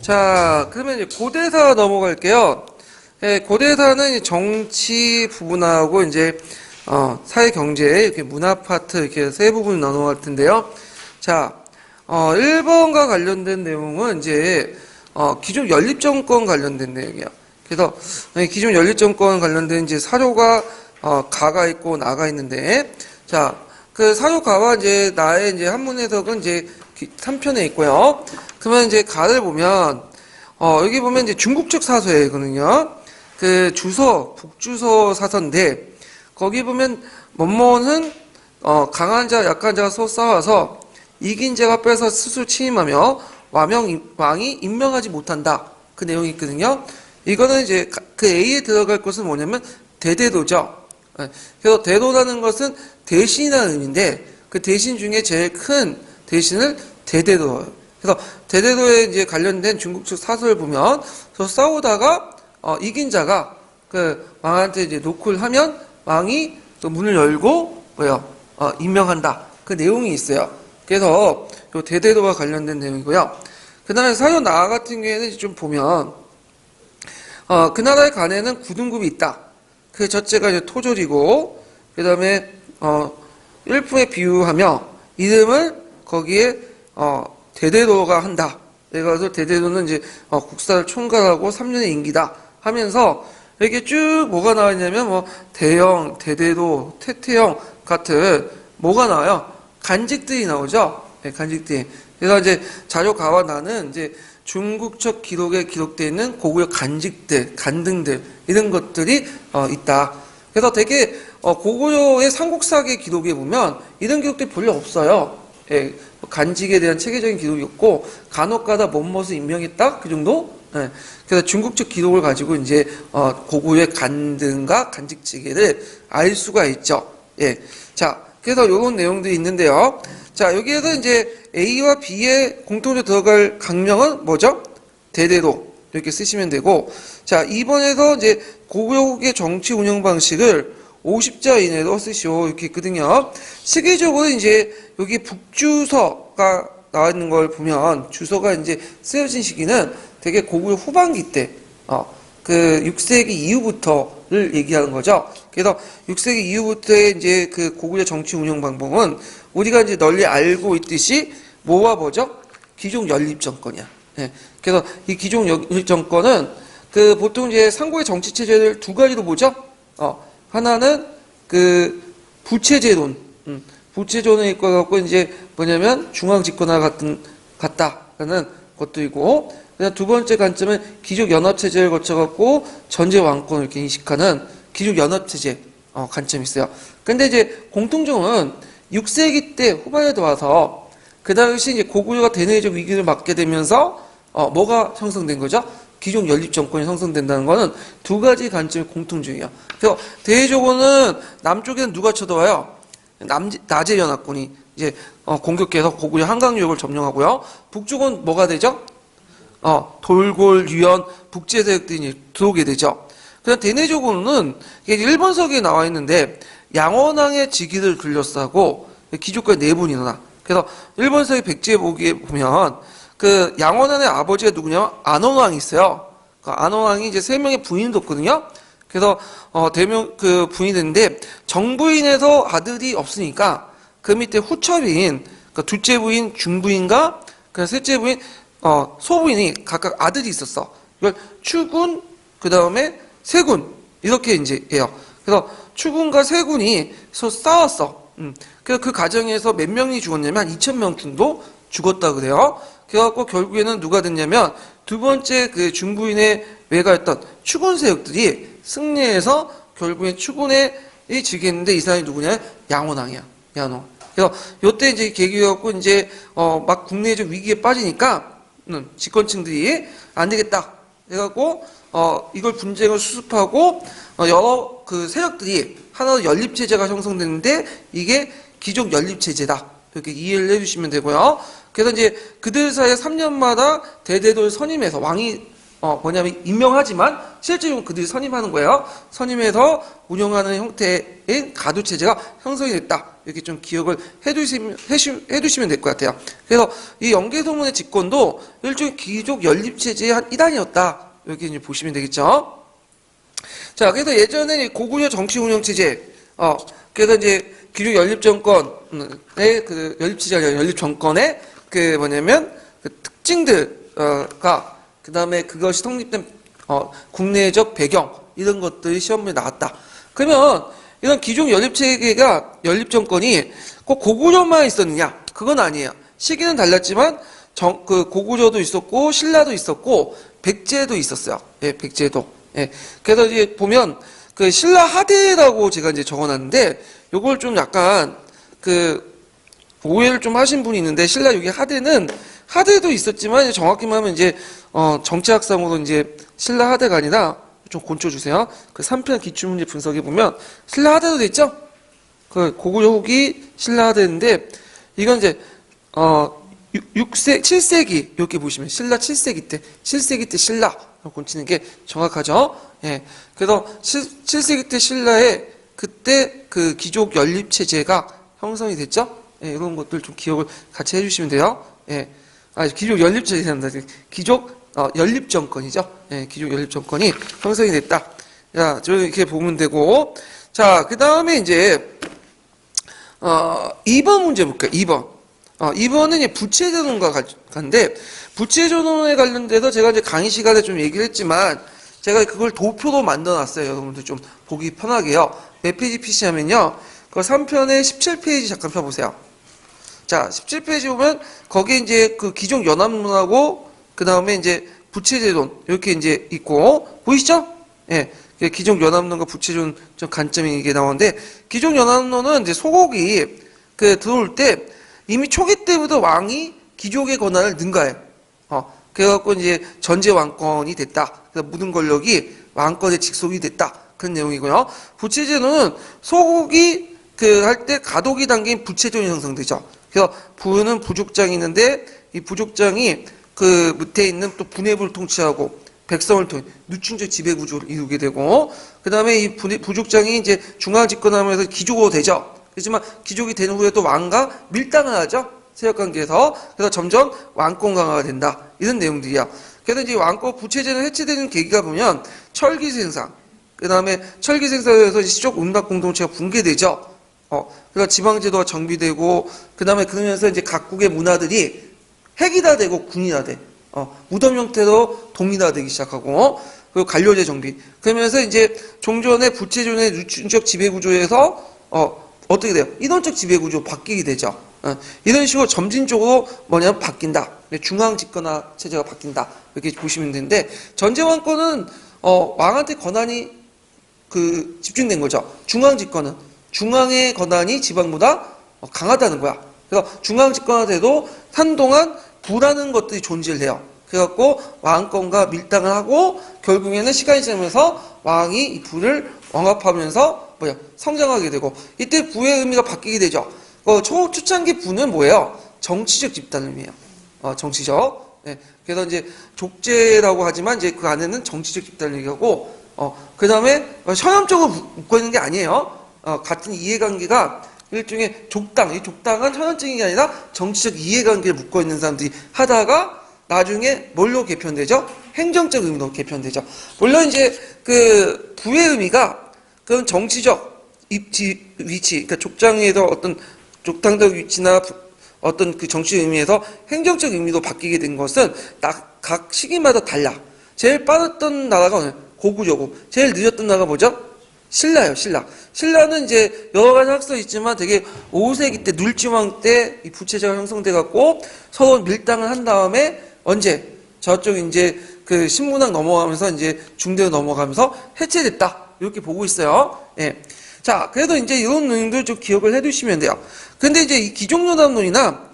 자, 그러면 이제 고대사 넘어갈게요. 예, 고대사는 이제 정치 부분하고 이제 사회 경제 이렇게 문화 파트 이렇게 세 부분 나눠갈 텐데요. 자, 1번과 관련된 내용은 이제 기존 연립정권 관련된 내용이에요. 그래서 기존 연립정권 관련된 이제 사료가 가가 있고 나가 있는데, 자, 그 사료가와 이제 나의 이제 한문 해석은 이제 3편에 있고요. 그러면 이제 가를 보면 여기 보면 이제 중국 측 사서이거든요. 그 주서 북주서 사서인데 거기 보면 뭐뭐는 강한 자 약한 자가 서 싸워서 이긴 자가 빼서 스스로 침임하며 왕이 임명하지 못한다. 그 내용이 있거든요. 이거는 이제 그 A에 들어갈 것은 뭐냐면 대대도죠. 그래서 대도라는 것은 대신이라는 의미인데 그 대신 중에 제일 큰 대신을 대대도예요. 그래서 대대도에 이제 관련된 중국 측 사설을 보면 싸우다가 이긴 자가 그 왕한테 이제 노크를 하면 왕이 또 문을 열고 임명한다. 그 내용이 있어요. 그래서 요 대대도와 관련된 내용이고요. 그 다음에 사요 나 같은 경우에는 좀 보면 그 나라의 간에는 9등급이 있다. 그 첫째가 이제 토졸이고 그 다음에 일품에 비유하며 이름을 거기에 대대도가 한다. 그래서 대대도는 이제 국사를 총괄하고 3년의 임기다 하면서 이렇게 쭉 뭐가 나와 있냐면 뭐 대영, 대대도, 태태영 같은 뭐가 나와요? 간직들이 나오죠. 네, 간직들이. 그래서 이제 자료가와 나는 이제 중국적 기록에 기록되어 있는 고구려 간직들, 간등들 이런 것들이 있다. 그래서 되게 고구려의 삼국사기 기록에 보면 이런 기록들이 별로 없어요. 예, 간직에 대한 체계적인 기록이 없고 간혹가다 뭐뭇을 임명했다 그 정도. 예, 그래서 중국적 기록을 가지고 이제 고구려의 간등과 간직 체계를 알 수가 있죠. 예, 자 그래서 이런 내용들이 있는데요. 자 여기에서 이제 A와 B에 공통적으로 들어갈 강령은 뭐죠? 대대도 이렇게 쓰시면 되고, 자 2번에서 이제 고구려의 정치 운영 방식을 50자 이내로 쓰시오 이렇게 있거든요. 시기적으로 이제 여기 북주서가 나와 있는 걸 보면 주서가 이제 쓰여진 시기는 되게 고구려 후반기 때, 그 6세기 이후부터를 얘기하는 거죠. 그래서 6세기 이후부터의 이제 그 고구려 정치 운영 방법은 우리가 이제 널리 알고 있듯이 뭐와 뭐죠? 기종 연립 정권이야. 예. 그래서 이 기종 연립 정권은 그 보통 이제 상고의 정치 체제를 두 가지로 보죠. 하나는 그 부채제론, 부채제론에 있고 갖고 이제 뭐냐면 중앙 집권화 같다라는 것도 있고, 그다음 두 번째 관점은 기족 연합 체제를 거쳐 갖고 전제 왕권을 이렇게 인식하는 기족 연합 체제 관점이 있어요. 근데 이제 공통점은 6세기 때 후반에 들어와서 그 당시 이제 고구려가 대내적 위기를 맞게 되면서 뭐가 형성된 거죠? 기존 연립 정권이 형성된다는 거는 두 가지 관점이 공통적이에요. 그래서 대외적으로는 남쪽에는 누가 쳐들어와요? 나제 연합군이 이제 공격해서 고구려 한강 유역을 점령하고요. 북쪽은 뭐가 되죠? 돌골, 유연, 북제 세력들이 들어오게 되죠. 그래서 대내적으로는 일본서기에 나와 있는데 양원왕의 직위를 둘러싸고 귀족과 내분이 일어나. 그래서 일본서기 백제보기에 보면 그 양원왕의 아버지가 누구냐? 안원왕이 있어요. 그 안원왕이 이제 3명의 부인을 뒀거든요. 그래서 대명 그 부인이 됐는데 정부인에서 아들이 없으니까 그 밑에 후처인 그 둘째 부인, 중부인과 그 셋째 부인, 소부인이 각각 아들이 있었어. 이걸 추군, 그 다음에 세군 이렇게 이제 해요. 그래서 추군과 세군이 싸웠어. 그래서 그 과정에서 몇 명이 죽었냐면 2,000명 정도 죽었다 그래요. 그래갖고 결국에는 누가 됐냐면 두 번째 그 중부인의 외가였던 추군 세력들이 승리해서 결국엔 추군의 지겠는데 이 사람이 누구냐? 양원왕이야. 양원왕. 그래서 요때 이제 계기였고 이제 막 국내적 위기에 빠지니까 집권층들이 안 되겠다. 그래갖고 이걸 분쟁을 수습하고 여러 그 세력들이 하나로 연립체제가 형성되는데 이게 기족 연립체제다. 이렇게 이해를 해주시면 되고요. 그래서 이제 그들 사이에 3년마다 대대도를 선임해서 왕이 뭐냐면 임명하지만 실제로 그들이 선임하는 거예요. 선임해서 운영하는 형태의 가두체제가 형성이 됐다. 이렇게 좀 기억을 해두시면 될 것 같아요. 그래서 이 영계소문의 집권도 일종의 귀족 연립체제의 한 일환이었다. 이렇게 이제 보시면 되겠죠. 자, 그래서 예전에 고구려 정치 운영 체제, 그래서 이제 귀족 연립 정권의 그 연립체제, 연립 정권의 그 뭐냐면 그 특징들과 그 다음에 그것이 성립된 국내적 배경 이런 것들이 시험에 나왔다. 그러면 이런 귀족 연립 체계가 연립 정권이 꼭 고구려만 있었느냐? 그건 아니에요. 시기는 달랐지만 그 고구려도 있었고 신라도 있었고 백제도 있었어요. 예, 백제도. 예. 그래서 이제 보면 그 신라 하대라고 제가 이제 적어놨는데 요걸 좀 약간 그 오해를 좀 하신 분이 있는데 신라 여기 하대도 있었지만 정확히 말하면 이제 정치학상으로 이제 신라 하대가 아니라 좀 곤쳐주세요. 그 3편 기출문제 분석해 보면 신라 하대도 돼 있죠? 그 고구려 후기 신라 하대인데 이건 이제 7세기 이렇게 보시면 신라 7세기 때 신라 곤치는 게 정확하죠? 예. 그래서 7세기 때 신라에 그때 그 귀족 연립 체제가 형성이 됐죠? 예, 이런 것들 좀 기억을 같이 해주시면 돼요. 예. 귀족 연립 체제입니다. 귀족 연립 정권이죠. 예, 귀족 연립 정권이 형성이 됐다. 자, 저 이렇게 보면 되고. 자, 그 다음에 이제 2번 문제 볼게요. 2번. 2번은 부채전원과 관데 부채전원에 관련돼서 제가 이제 강의 시간에 좀 얘기를 했지만 제가 그걸 도표로 만들어 놨어요. 여러분들 좀 보기 편하게요. 몇 페이지 PC하면요. 그 3편의 17페이지 잠깐 펴보세요. 자, 17페이지 보면 거기에 이제 그 기존 연합론하고 그 다음에 이제 부채제론 이렇게 이제 있고 보이시죠? 예. 기존 연합론과 부채제론 좀 관점이 이게 나오는데 기존 연합론은 이제 소곡이 그 들어올 때 이미 초기 때부터 왕이 귀족의 권한을 능가해. 그래갖고 이제 전제 왕권이 됐다. 그래서 모든 권력이 왕권에 직속이 됐다. 그런 내용이고요. 부채제도는 소국이 그 할 때 가독이 담긴 부채제도 형성되죠. 그래서 부는 부족장이 있는데 이 부족장이 그 밑에 있는 또 부내부를 통치하고 백성을 통해 누층적 지배 구조를 이루게 되고 그 다음에 이 부족장이 이제 중앙 집권하면서 귀족으로 되죠. 그렇지만 귀족이 된 후에 또 왕과 밀당을 하죠. 세력관계에서. 그래서 점점 왕권 강화가 된다. 이런 내용들이야. 그래서 이제 왕권 부채제는 해체되는 계기가 보면 철기 생산. 그 다음에 철기 생산에서 시족 운박 공동체가 붕괴되죠. 그래서 지방제도가 정비되고, 그 다음에 그러면서 이제 각국의 문화들이 핵이다 되고 군이다 돼. 무덤 형태로 동일화되기 시작하고, 그리고 관료제 정비. 그러면서 이제 종전의 부채존의 유충적 지배구조에서, 어떻게 돼요? 인원적 지배구조 바뀌게 되죠. 이런 식으로 점진적으로 뭐냐면 바뀐다. 중앙 집권화 체제가 바뀐다. 이렇게 보시면 되는데, 전제왕권은, 왕한테 권한이 집중된 거죠. 중앙 집권은. 중앙의 권한이 지방보다 강하다는 거야. 그래서 중앙 집권화돼도 한동안 부라는 것들이 존재를 해요. 그래갖고 왕권과 밀당을 하고 결국에는 시간이 지나면서 왕이 이 부를 왕합하면서 성장하게 되고 이때 부의 의미가 바뀌게 되죠. 초창기 부는 뭐예요? 정치적 집단을 의미해요. 정치적. 네. 그래서 이제 족제라고 하지만 이제 그 안에는 정치적 집단을 얘기하고 그 다음에 현암적으로 묶어 있는 게 아니에요. 같은 이해관계가 일종의 족당, 이 족당은 현현적인 게 아니라 정치적 이해관계를 묶어 있는 사람들이 하다가 나중에 뭘로 개편되죠? 행정적 의미로 개편되죠. 물론 이제 그 부의 의미가 그런 정치적 위치, 그러니까 족장에서 어떤 족당적 위치나 어떤 그 정치적 의미에서 행정적 의미로 바뀌게 된 것은 각 시기마다 달라. 제일 빠졌던 나라가 고구려고, 제일 늦었던 나라가 뭐죠? 신라예요, 신라. 신라는 이제 여러 가지 학설이 있지만 되게 5세기 때 눌지왕 때 이 부채제가 형성돼갖고 서로 밀당을 한 다음에 언제 저쪽 이제 그 신문학 넘어가면서 이제 중대로 넘어가면서 해체됐다. 이렇게 보고 있어요. 예. 자, 그래도 이제 이런 내용들 좀 기억을 해 두시면 돼요. 근데 이제 이 기종연합론이나,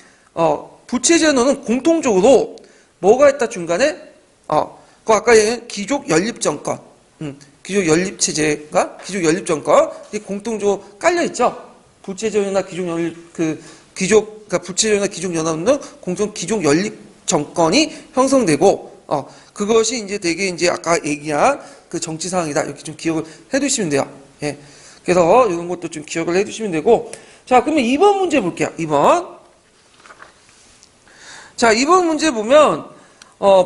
부채제도는 공통적으로 뭐가 있다 중간에? 그 아까 얘기한 귀족 연립정권. 귀족 연립체제가, 귀족 연립정권. 이 공통적으로 깔려있죠? 부채제도나 귀족 연립, 그러니까 부채제도나 귀족 연합론은 공통 귀족 연립정권이 형성되고, 그것이 이제 되게 이제 아까 얘기한 그 정치 상황이다. 이렇게 좀 기억을 해 두시면 돼요. 예. 그래서 이런 것도 좀 기억을 해 두시면 되고. 자, 그러면 2번 문제 볼게요. 2번. 자, 2번 문제 보면,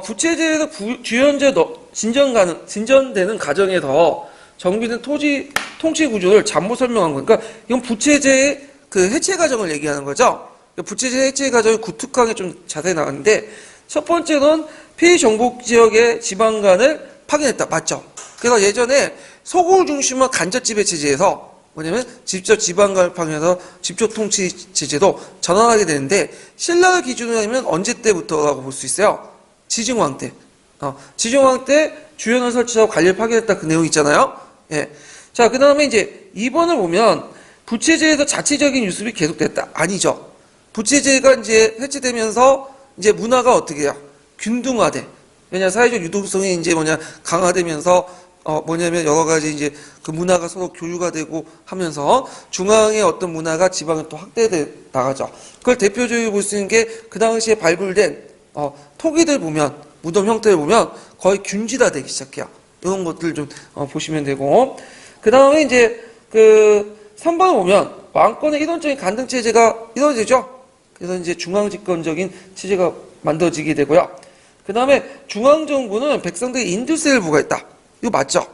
부채제에서 주연제 진전되는 과정에서 정비된 토지 통치 구조를 잠못 설명한 거니까, 그러니까 이건 부채제의 그 해체 과정을 얘기하는 거죠. 부채제 해체 과정이 구특강에 좀 자세히 나왔는데, 첫 번째는 피해 정복 지역의 지방간을 파견했다. 맞죠? 그래서 예전에 소굴 중심화 간접 지배 체제에서 뭐냐면 직접 지방간을 파견해서 직접 통치 체제도 전환하게 되는데, 신라를 기준으로 하면 언제 때부터라고 볼 수 있어요? 지증왕 때. 지증왕 때 주연을 설치하고 관리를 파견했다. 그 내용 있잖아요. 예. 자, 그 다음에 이제 2번을 보면 부채제에서 자치적인 유습이 계속됐다. 아니죠. 부채제가 이제 해체되면서 이제 문화가 어떻게 해요? 균등화돼. 왜냐, 사회적 유동성이 이제 강화되면서 뭐냐면 여러 가지 이제 그 문화가 서로 교류가 되고 하면서 중앙의 어떤 문화가 지방에 또 확대돼 나가죠. 그걸 대표적으로 볼 수 있는 게 그 당시에 발굴된 토기들 보면, 무덤 형태를 보면 거의 균지다 되기 시작해요. 이런 것들 좀 보시면 되고. 그 다음에 이제 그 3번을 보면 왕권의 일원적인 간등 체제가 이루어지죠. 그래서 이제 중앙집권적인 체제가 만들어지게 되고요. 그 다음에 중앙정부는 백성들에게 인두세를 부과했다. 이거 맞죠?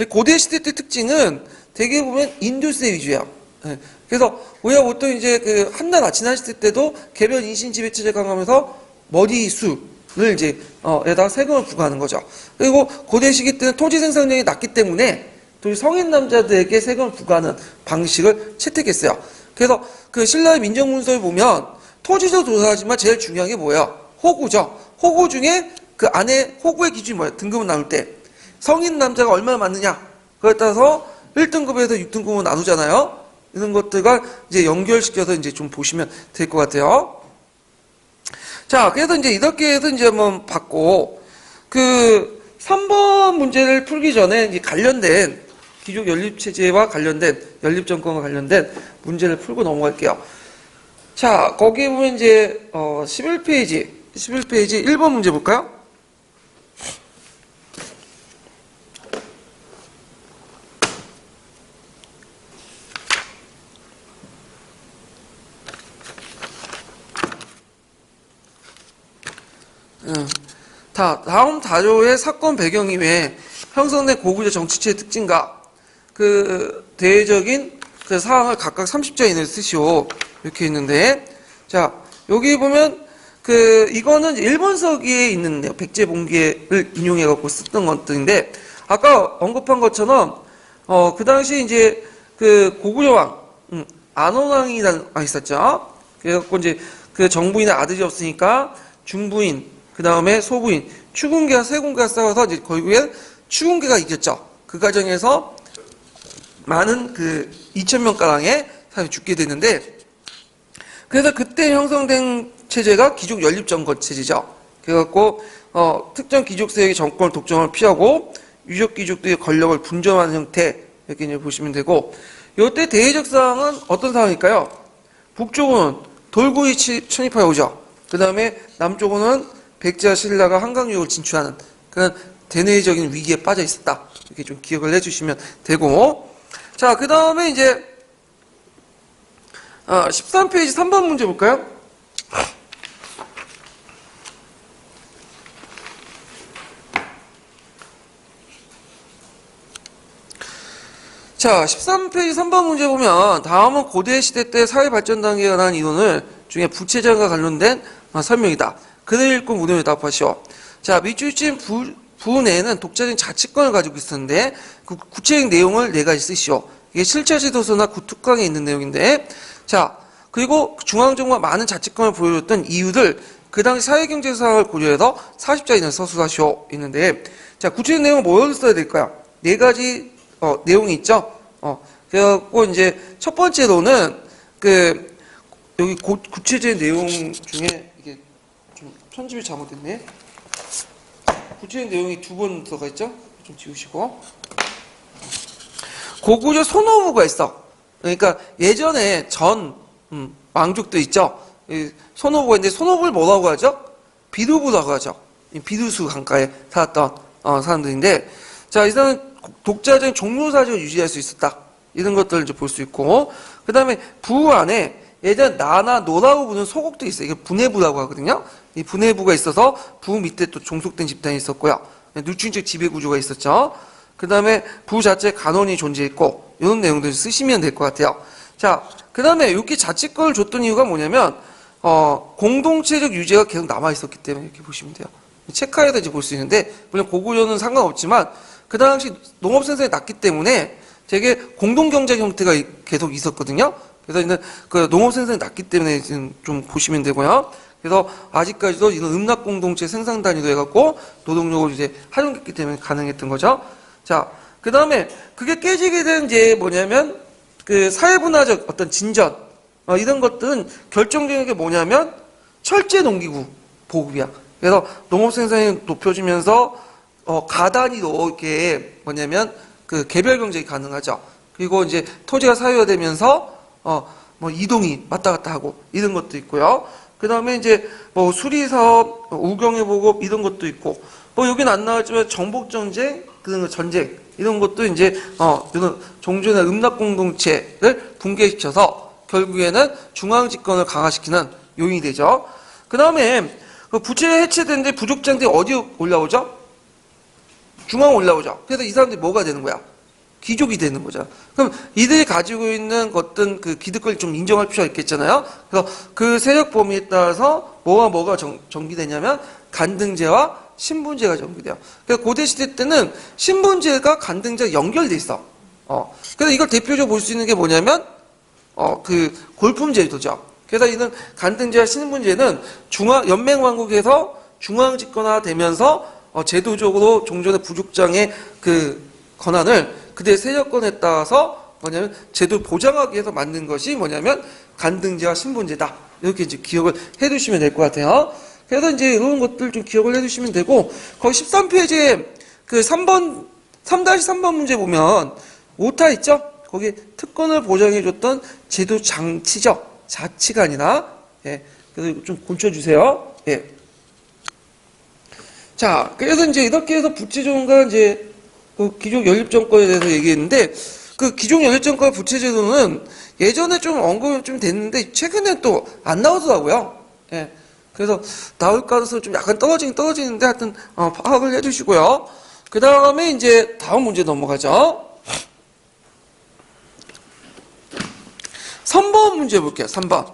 고대 시대 때 특징은 대개 보면 인두세 위주예요. 예. 그래서 우리가 보통 이제 그 한나라 지난 시대 때도 개별 인신 지배 체제 강화하면서 머리수를 이제 에다가 세금을 부과하는 거죠. 그리고 고대 시기 때는 토지 생산량이 낮기 때문에 또 성인 남자들에게 세금을 부과하는 방식을 채택했어요. 그래서 그 신라의 민정문서를 보면 토지도 조사하지만 제일 중요한 게 뭐예요? 호구죠. 호구 중에 그 안에 호구의 기준이 뭐예요? 등급을 나눌 때 성인 남자가 얼마나 많느냐, 그에 따라서 1등급에서 6등급으로 나누잖아요. 이런 것들과 이제 연결시켜서 이제 좀 보시면 될 것 같아요. 자, 그래서 이제 이렇게 해서 이제 한번 봤고, 그 3번 문제를 풀기 전에 이제 관련된 귀족 연립체제와 관련된 연립정권과 관련된 문제를 풀고 넘어갈게요. 자, 거기에 보면 이제 11페이지 1번 문제 볼까요? 다음 다조의 사건 배경 이외에 형성된 고구려 정치체의 특징과 그 대외적인 그 사항을 각각 30자 이내로 쓰시오. 이렇게 있는데, 자, 여기 보면 이거는 일본서기에 있는데요. 백제봉기를 인용해갖고 썼던 것들인데, 아까 언급한 것처럼, 그 당시 이제 그 고구려왕, 안원왕이라는 왕이 있었죠. 그래갖고 이제 그 정부인의 아들이 없으니까 중부인, 그 다음에 소부인, 추궁계와 세궁계가 싸워서 이제 결국엔 추궁계가 이겼죠. 그 과정에서 많은 그 2,000명가량의 사람이 죽게 되는데, 그래서 그때 형성된 체제가 귀족 연립정권 체제죠. 그래갖고 특정 귀족 세력의 정권을 독점을 피하고 유적 귀족들의 권력을 분점하는 형태, 이렇게 이제 보시면 되고, 이때 대외적 상황은 어떤 상황일까요? 북쪽은 돌고이 침입하여 오죠. 그 다음에 남쪽은 백제와 신라가 한강유역을 진출하는 그런 대내적인 위기에 빠져 있었다. 이렇게 좀 기억을 해주시면 되고, 자, 그 다음에 이제 13페이지 3번 문제 볼까요? 자, 13페이지 3번 문제 보면 다음은 고대 시대 때 사회 발전 단계에 관한 이론을 중에 부채제와 관련된 설명이다. 그대로 읽고 무덤에 답하시오. 자, 밑줄친 부내에는 독자적인 자치권을 가지고 있었는데 그 구체적인 내용을 4가지 쓰시오. 이게 실체지도서나 구특강에 있는 내용인데, 자, 그리고 중앙정부가 많은 자치권을 보여줬던 이유들, 그 당시 사회경제 상황을 고려해서 40자 이내로 서술하시오 있는데, 자, 구체적인 내용은 뭘 써야 될까요? 4가지 내용이 있죠. 그래갖고 이제 첫 번째로는 여기 구체적인 내용 중에 이게 좀 편집이 잘못됐네. 구체적인 내용이 2번 들어가 있죠. 좀 지우시고. 고구려 손오부가 있어. 그러니까 예전에 전 왕족도 있죠. 손오부가 있는데 손오부를 뭐라고 하죠? 비루부라고 하죠. 이 비두수 강가에 살았던 사람들인데, 자, 이 사람은 독자적인 종묘사직을 유지할 수 있었다. 이런 것들을 이제 볼 수 있고, 그 다음에 부 안에 예전 나나 노라고 부르는 소곡도 있어요. 이게 분해부라고 하거든요. 이 분해부가 있어서 부 밑에 또 종속된 집단이 있었고요. 누층적 지배구조가 있었죠. 그 다음에 부 자체에 간원이 존재했고, 이런 내용들 쓰시면 될 것 같아요. 자, 그 다음에 여기 자치권을 줬던 이유가 뭐냐면, 공동체적 유죄가 계속 남아있었기 때문에 이렇게 보시면 돼요. 체크해서 이제 볼 수 있는데, 물론 고구려는 상관없지만, 그 당시 농업생산이 낮기 때문에 되게 공동경제 형태가 계속 있었거든요. 그래서 이제 그 농업생산이 낮기 때문에 좀 보시면 되고요. 그래서 아직까지도 이런 음락공동체 생산 단위로 해갖고 노동력을 이제 활용했기 때문에 가능했던 거죠. 자, 그 다음에 그게 깨지게 된 이제 뭐냐면 그 사회문화적 어떤 진전, 이런 것들은 결정적인 게 뭐냐면 철제 농기구 보급이야. 그래서 농업 생산이 높여지면서 가단위로 이렇게 뭐냐면 그 개별 경쟁이 가능하죠. 그리고 이제 토지가 사유화되면서 뭐 이동이 왔다 갔다 하고 이런 것도 있고요. 그 다음에 이제 뭐 수리사업, 우경의 보급 이런 것도 있고, 뭐 여기는 안 나왔지만 정복전쟁, 그런 전쟁 이런 것도 이제 이런 종전의 음락공동체를 붕괴시켜서 결국에는 중앙집권을 강화시키는 요인이 되죠. 그 다음에 부채가 해체되는데 부족장들이 어디 올라오죠? 중앙 올라오죠. 그래서 이 사람들이 뭐가 되는 거야? 귀족이 되는 거죠. 그럼 이들이 가지고 있는 어떤 그 기득권을 좀 인정할 필요가 있겠잖아요. 그래서 그 세력 범위에 따라서 뭐가 전기되냐면 간등제와 신분제가 전개돼요. 그래서 고대 시대 때는 신분제가 간등제가 연결돼 있어. 그래서 이걸 대표적으로 볼 수 있는 게 뭐냐면 그 골품제도죠. 그래서 이는 간등제와 신분제는 연맹왕국에서 중앙 집권화되면서 제도적으로 종전의 부족장의 그 권한을 그들의 세력권에 따라서 뭐냐면 제도 보장하기 위해서 만든 것이 뭐냐면 간등제와 신분제다. 이렇게 이제 기억을 해두시면 될 것 같아요. 그래서 이제 이런 것들 좀 기억을 해두시면 되고, 거기 13페이지에 그 3-3번 문제 보면 오타 있죠? 거기 특권을 보장해줬던 제도 장치죠. 자치가 아니라, 예. 그래서 좀 고쳐주세요. 예. 자, 그래서 이제 이렇게 해서 부채제도가 이제 그 기존 연립정권에 대해서 얘기했는데, 그 기존 연립정권 부채제도는 예전에 좀 언급이 좀 됐는데, 최근에 또 안 나오더라고요. 예. 그래서 나올 가능성이 좀 약간 떨어지는데 하여튼, 파악을 해주시고요. 그 다음에 이제 다음 문제 넘어가죠. 3번 문제 볼게요. 3번.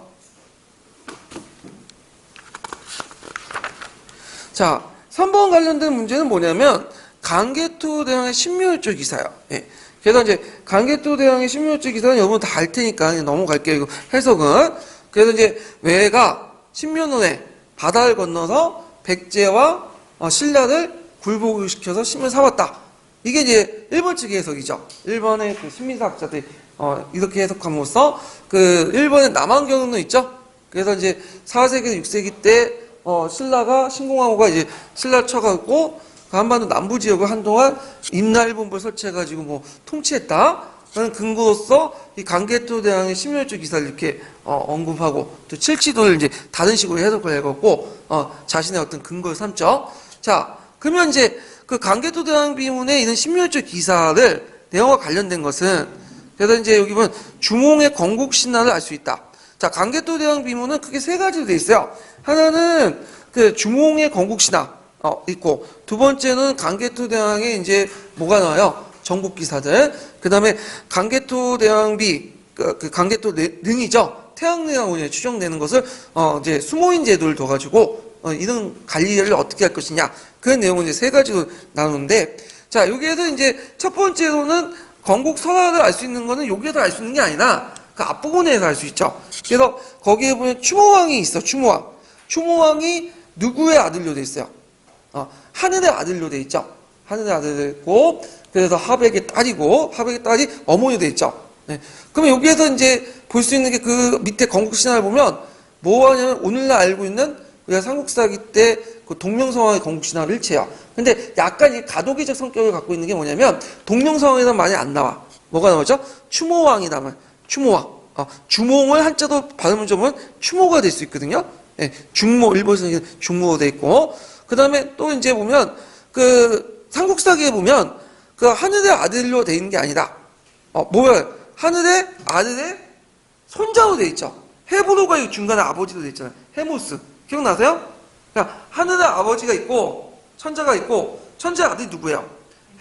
자, 3번 관련된 문제는 뭐냐면 강개토 대왕의 신묘일조 기사요. 예. 그래서 이제 강개토 대왕의 신묘일조 기사는 여러분 다 알 테니까 그냥 넘어갈게요. 이거 해석은. 그래서 이제 외가 신묘론에 바다를 건너서 백제와 신라를 굴복을 시켜서 신을 사왔다. 이게 이제 일본 측의 해석이죠. 일본의 그 신민사학자들이 이렇게 해석함으로써 그 일본의 남한경도 있죠. 그래서 이제 4세기, 6세기 때 신라가 신공항호가 이제 신라를 쳐가고 그 한반도 남부 지역을 한동안 임나일본부를 설치해가지고 뭐 통치했다. 라는 근거로서 이 강개토 대왕의 신묘일조 기사를 이렇게 언급하고 또 칠치도를 이제 다른 식으로 해석을 해갖고 자신의 어떤 근거를 삼죠. 자, 그러면 이제 그 강개토 대왕 비문에 이런 신묘일조 기사를 내용과 관련된 것은 그래서 이제 여기 보면 주몽의 건국 신화를 알 수 있다. 자, 강개토 대왕 비문은 크게 세 가지로 돼 있어요. 하나는 그 주몽의 건국 신화 있고, 두 번째는 강개토 대왕의 이제 뭐가 나와요? 정복 기사들. 그 다음에 강개토 대왕비, 그 강개토 능이죠. 태양능하고 추정되는 것을 이제 수모인 제도를 둬가지고 이런 관리를 어떻게 할 것이냐. 그런 내용을 이제 세 가지로 나누는데, 자, 여기에서 이제 첫 번째로는 건국 설화를 알 수 있는 거는 여기에서 알 수 있는 게 아니라 그 앞부분에서 알 수 있죠. 그래서 거기에 보면 추모왕이 있어. 추모왕이 누구의 아들로 돼 있어요? 하늘의 아들로 돼 있죠. 하늘의 아들로 있고, 그래서 하백의 딸이고, 하백의 딸이 어머니로 돼 있죠. 네. 그러면 여기에서 이제 볼 수 있는 게 그 밑에 건국 신화를 보면 뭐 하냐면 오늘날 알고 있는 우리가 삼국사기 때 그 동명성왕의 건국 신화를 일체요. 근데 약간 이 가도기적 성격을 갖고 있는 게 뭐냐면 동명성왕에는 많이 안 나와. 뭐가 나오죠? 추모왕이 나와요. 추모왕. 주몽을 한자도 발음을 좀 하면 추모가 될 수 있거든요. 네. 중모, 일본에서는 중모가 돼 있고, 그 다음에 또 이제 보면 그 삼국사기에 보면 그 하늘의 아들로 돼 있는 게 아니다. 뭐야? 하늘의 아들의 손자로 돼 있죠. 헤브로가 이 중간에 아버지로 돼 있잖아요. 헤모스. 기억나세요? 그러니까 하늘의 아버지가 있고 천자가 있고 천자의 아들이 누구예요?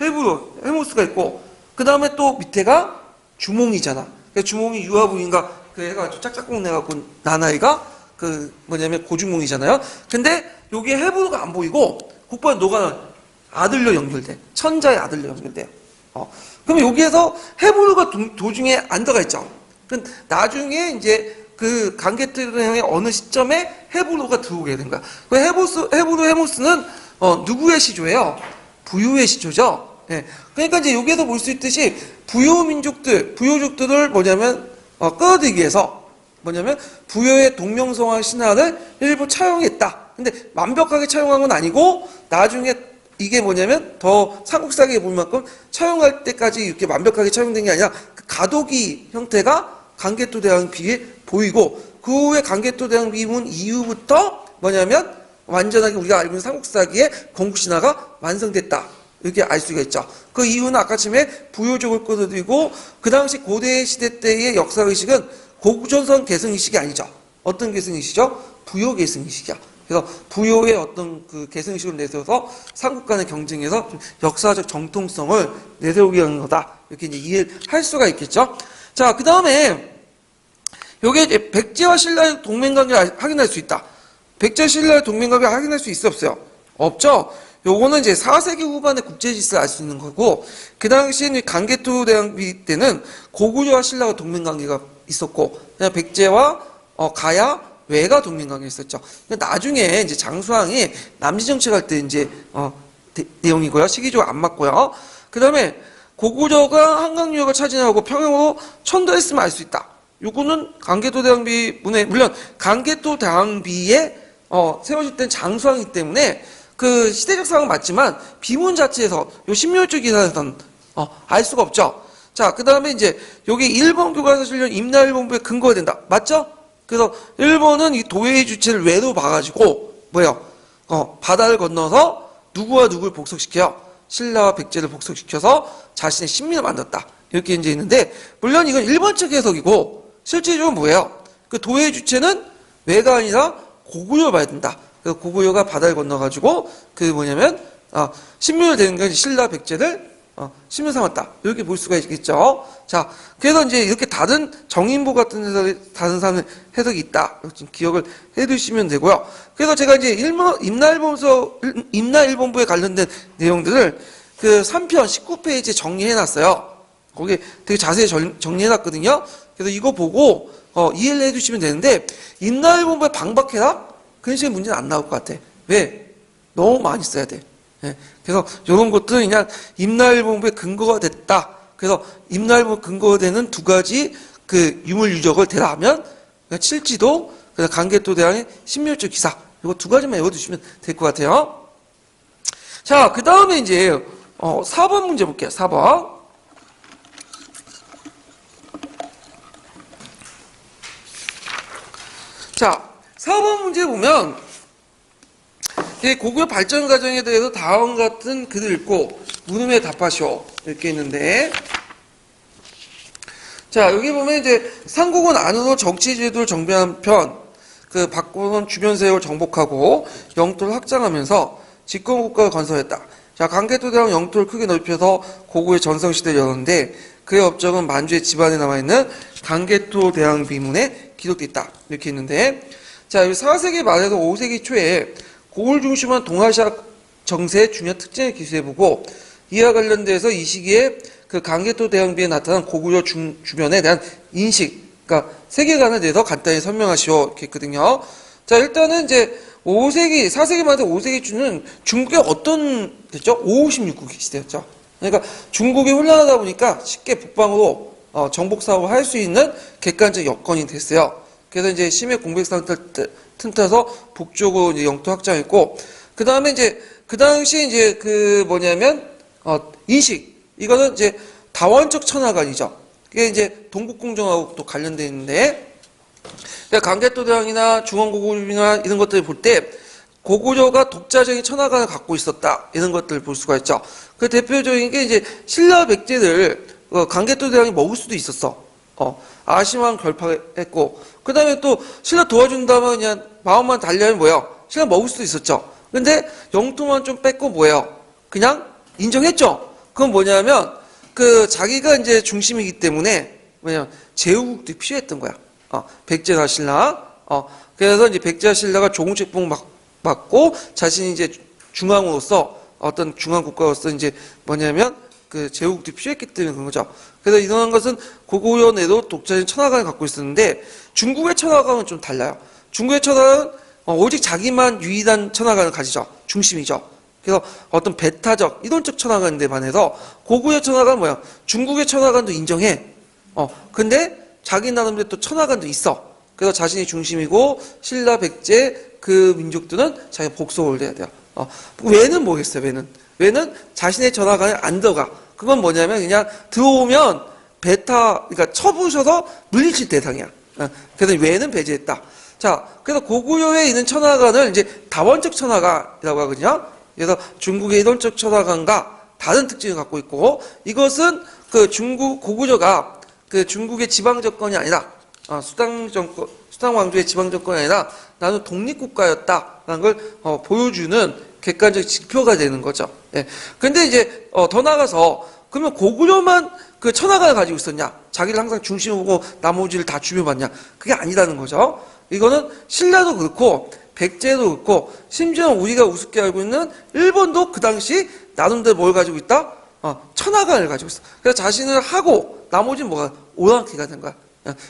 헤브로, 헤모스가 있고 그 다음에 또 밑에가 주몽이잖아. 그러니까 주몽이 유아부인가 그 애가 짝짝꿍 내갖고 난 아이가 그 뭐냐면 고주몽이잖아요. 근데 여기에 헤브로가 안 보이고 국보에 너가 아들로 연결돼. 천자의 아들로 연결돼요. 그럼 여기에서 헤브로가 도중에 안 들어가 있죠. 그럼 나중에 이제 그 강개토대왕의 어느 시점에 헤브로가 들어오게 된 거야. 그 헤브로 헤모스는 누구의 시조예요? 부유의 시조죠. 예. 그러니까 이제 여기에서 볼 수 있듯이 부유족들을 뭐냐면 끌어들이기 위해서 뭐냐면 부여의 동명성화 신화를 일부 차용했다. 근데 완벽하게 차용한 건 아니고 나중에 이게 뭐냐면 더 삼국사기에 볼 만큼 차용할 때까지 이렇게 완벽하게 차용된 게 아니라 그 가도기 형태가 강개토대왕 비에 보이고 그 후에 강개토대왕 비문 이후부터 뭐냐면 완전하게 우리가 알고 있는 삼국사기의 건국신화가 완성됐다. 이렇게 알 수가 있죠. 그 이유는 아까쯤에 부요족을 끌어들이고 그 당시 고대 시대 때의 역사의식은 고구전선 계승의식이 아니죠. 어떤 계승의식이죠? 부요 계승의식이야. 그래서 부요의 어떤 그 계승의식을 내세워서 삼국 간의 경쟁에서 좀 역사적 정통성을 내세우기 위한 거다. 이렇게 이제 이해할 수가 있겠죠. 자, 그 다음에 요게 이제 백제와 신라의 동맹관계를 확인할 수 있다. 백제 신라의 동맹관계를 확인할 수 있어 없어요? 없죠. 요거는 이제 4세기 후반의 국제질서를 알 수 있는 거고 그 당시에는 강개토대왕비 때는 고구려와 신라가 동맹관계가 있었고 그냥 백제와 가야 외가 동맹관계가 있었죠. 나중에 이제 장수왕이 남지정책할 때 이제 내용이고요. 시기적으로 안 맞고요. 그 다음에 고구려가 한강 유역을 차지하고 평양으로 천도했으면 알 수 있다. 요거는 강개토대왕비 문에 물론 강개토대왕비에 세워질 땐 장수왕이기 때문에 그 시대적 상황은 맞지만 비문 자체에서 요 신묘일주 기사에서는 알 수가 없죠. 자, 그 다음에 이제 여기 일본 교과서 실련 임나일본부에 근거가 된다. 맞죠? 그래서 일본은 이 도회의 주체를 외로 봐가지고 뭐예요? 바다를 건너서 누구와 누구를 복속시켜요? 신라와 백제를 복속시켜서 자신의 신민을 만들었다. 이렇게 이제 있는데 물론 이건 일본 측 해석이고 실질적으로 뭐예요? 그 도회의 주체는 외가 아니라 고구려를 봐야 된다. 그래서 고구려가 바다를 건너가지고 그 뭐냐면 신민을 되는 게 신라 백제를 신민 삼았다. 이렇게 볼 수가 있겠죠. 자, 그래서 이제 이렇게 다른 정인보 같은 해석이 다른 사람의 해석이 있다. 좀 기억을 해두시면 되고요. 그래서 제가 이제 임나일본부에 관련된 내용들을 그 3편 19페이지에 정리해놨어요. 거기에 되게 자세히 정리해놨거든요. 그래서 이거 보고 이해를 해주시면 되는데 임나일본부에 방박해라? 그런 식의 문제는 안 나올 것 같아. 왜? 너무 많이 써야 돼. 예. 그래서 이런 것들은 그냥 임나일본부의 근거가 됐다. 그래서 임나일본부 근거가 되는 두 가지 그 유물유적을 대라하면 칠지도, 강개토대왕의 신묘일주 기사 이거 두 가지만 외워두시면 될 것 같아요. 자, 그 다음에 이제 4번 문제 볼게요. 4번. 자, 4번 문제 보면 고구려 발전 과정에 대해서 다음 같은 글을 읽고 물음에 답하시오 이렇게 있는데 자, 여기 보면 이제 삼국은 안으로 정치제도를 정비한 편, 그 박고는 주변 세력을 정복하고 영토를 확장하면서 집권국가를 건설했다. 자, 강개토대왕 영토를 크게 넓혀서 고구려의 전성시대를 열었는데 그의 업적은 만주의 집안에 남아있는 강개토대왕 비문에 기록되어 있다. 이렇게 있는데 자, 4세기 말에서 5세기 초에 고구려 중심한 동아시아 정세의 중요한 특징을 기술해보고 이와 관련돼서 이 시기에 그 강개토대왕비에 나타난 고구려 주변에 대한 인식, 그러니까 세계관에 대해서 간단히 설명하시오 이렇게 했거든요. 자, 일단은 이제 5세기, 4세기 말에서 5세기 초는 중국의 어떤 됐죠? 556국기 시대였죠. 그러니까 중국이 혼란하다 보니까 쉽게 북방으로 정복 사업을 할 수 있는 객관적 여건이 됐어요. 그래서 이제 심해 공백상 틈타서 북쪽으로 이제 영토 확장했고, 그 다음에 이제 그 당시 이제 그 뭐냐면 인식 이거는 이제 다원적 천하관이죠. 그게 이제 동국공정하고 또 관련돼 있는데, 강개토대왕이나 중원고구려나 이런 것들을 볼 때 고구려가 독자적인 천하관을 갖고 있었다. 이런 것들을 볼 수가 있죠. 그 대표적인 게 이제 신라 백제를 강개토 대왕이 먹을 수도 있었어. 아심왕 결파했고, 그 다음에 또 신라 도와준다면 그냥 마음만 달려면 뭐예요? 신라 먹을 수도 있었죠. 근데 영토만 좀 뺏고 뭐예요? 그냥 인정했죠. 그건 뭐냐면 그 자기가 이제 중심이기 때문에 뭐냐면 제후국도 필요했던 거야. 백제나 신라. 그래서 이제 백제와 신라가 조공책봉 맞고 자신이 이제 중앙으로서 어떤 중앙 국가로서 이제 뭐냐면 그 제후국도 필요했기 때문에 그런 거죠. 그래서 이런 것은 고구려 내도 독자적인 천하관을 갖고 있었는데 중국의 천하관은 좀 달라요. 중국의 천하관은 오직 자기만 유일한 천하관을 가지죠. 중심이죠. 그래서 어떤 배타적, 이론적 천하관인데 반해서 고구려 천하관은 뭐야? 중국의 천하관도 인정해. 근데 자기 나름대로 또 천하관도 있어. 그래서 자신이 중심이고 신라, 백제 그 민족들은 자기가 복속을 해야 돼요. 왜는 뭐겠어요? 왜는 자신의 천하관에 안 들어가. 그건 뭐냐면 그냥 들어오면 그러니까 쳐부셔서 물리칠 대상이야. 그래서 왜는 배제했다. 자, 그래서 고구려에 있는 천하관을 이제 다원적 천하관이라고 하거든요. 그래서 중국의 이론적 천하관과 다른 특징을 갖고 있고, 이것은 그 고구려가 그 중국의 지방 정권이 아니라, 수당 왕조의 지방 정권이 아니라 나는 독립국가였다라는 걸 보여주는 객관적 지표가 되는 거죠. 예. 근데 이제 더 나아가서 그러면 고구려만 그 천하관을 가지고 있었냐? 자기를 항상 중심으로 나머지를 다 주변받냐? 그게 아니라는 거죠. 이거는 신라도 그렇고 백제도 그렇고 심지어 우리가 우습게 알고 있는 일본도 그 당시 나름대로 뭘 가지고 있다? 천하관을 가지고 있어. 그래서 자신을 하고 나머지는 뭐가 오랑캐가 된 거야.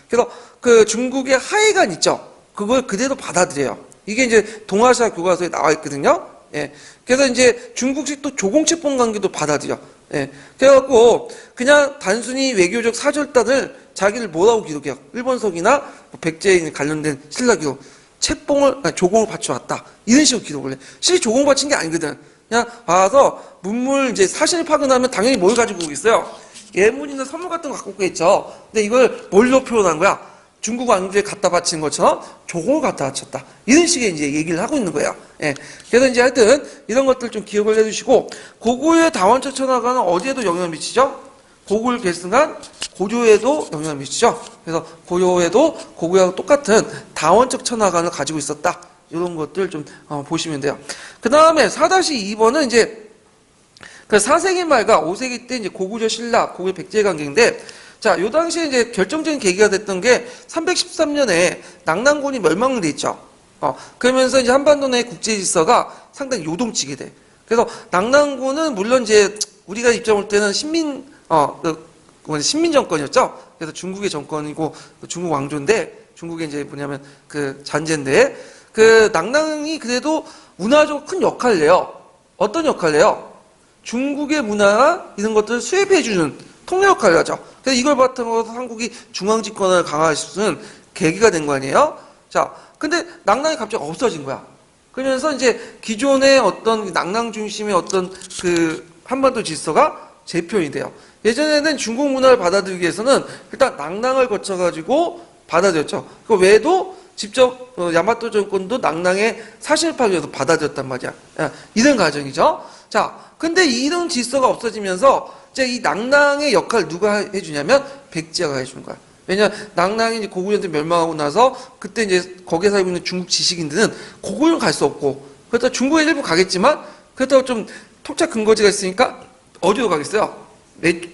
그래서 그 중국의 하해관 있죠. 그걸 그대로 받아들여요. 이게 이제 동아시아 교과서에 나와 있거든요. 예. 그래서 이제 중국식 또 조공책봉 관계도 받아들여. 예. 그래갖고 그냥 단순히 외교적 사절단을 자기를 뭐라고 기록해요? 일본석이나 백제에 관련된 신라 기록. 조공을 바쳐왔다. 이런 식으로 기록을 해. 실제 조공 바친 게 아니거든. 그냥 와서 문물 이제 사실 파견하면 당연히 뭘 가지고 오겠어요? 예물이나 선물 같은 거 갖고 오겠죠. 근데 이걸 뭘로 표현한 거야? 중국 왕조에 갖다 바친 것처럼 조공을 갖다 바쳤다. 이런 식의 이제 얘기를 하고 있는 거예요. 예. 그래서 이제 하여튼 이런 것들 좀 기억을 해주시고, 고구려의 다원적 천하관은 어디에도 영향을 미치죠? 고구려 계승한 고려에도 영향을 미치죠. 그래서 고려에도 고구려하고 똑같은 다원적 천하관을 가지고 있었다. 이런 것들 좀 보시면 돼요. 그 다음에 4-2번은 이제 그 4세기 말과 5세기 때 이제 고구려 신라, 고구려 백제 관계인데, 자, 요 당시에 이제 결정적인 계기가 됐던 게 313년에 낙랑군이 멸망돼 있죠. 그러면서 이제 한반도 내 국제 질서가 상당히 요동치게 돼. 그래서 낙랑군은 물론 이제 우리가 입장 볼 때는 신민 정권이었죠. 그래서 중국의 정권이고 중국 왕조인데, 중국의 이제 뭐냐면 그 잔재인데, 그 낙랑이 그래도 문화적으로 큰 역할을 해요. 어떤 역할을 해요? 중국의 문화나 이런 것들을 수입해주는 통로 역할을 하죠. 그래서 이걸 바탕으로 한국이 중앙집권을 강화할 수 있는 계기가 된 거 아니에요? 자, 근데 낙랑이 갑자기 없어진 거야. 그러면서 이제 기존의 어떤 낙랑 중심의 어떤 그 한반도 질서가 재편이 돼요. 예전에는 중국 문화를 받아들이기 위해서는 일단 낙랑을 거쳐가지고 받아들였죠. 그 외에도 직접 야마토 정권도 낙랑의 사실파를 위해서 받아들였단 말이야. 이런 과정이죠. 자, 근데 이런 질서가 없어지면서 이제 이 낙랑의 역할을 누가 해주냐면 백제가 해주는 거야. 왜냐면 낙랑이 이제 고구려한테 멸망하고 나서 그때 이제 거기에 살고 있는 중국 지식인들은 고구려는 갈 수 없고, 그렇다고 중국에 일부 가겠지만 그렇다고 좀 토착 근거지가 있으니까 어디로 가겠어요?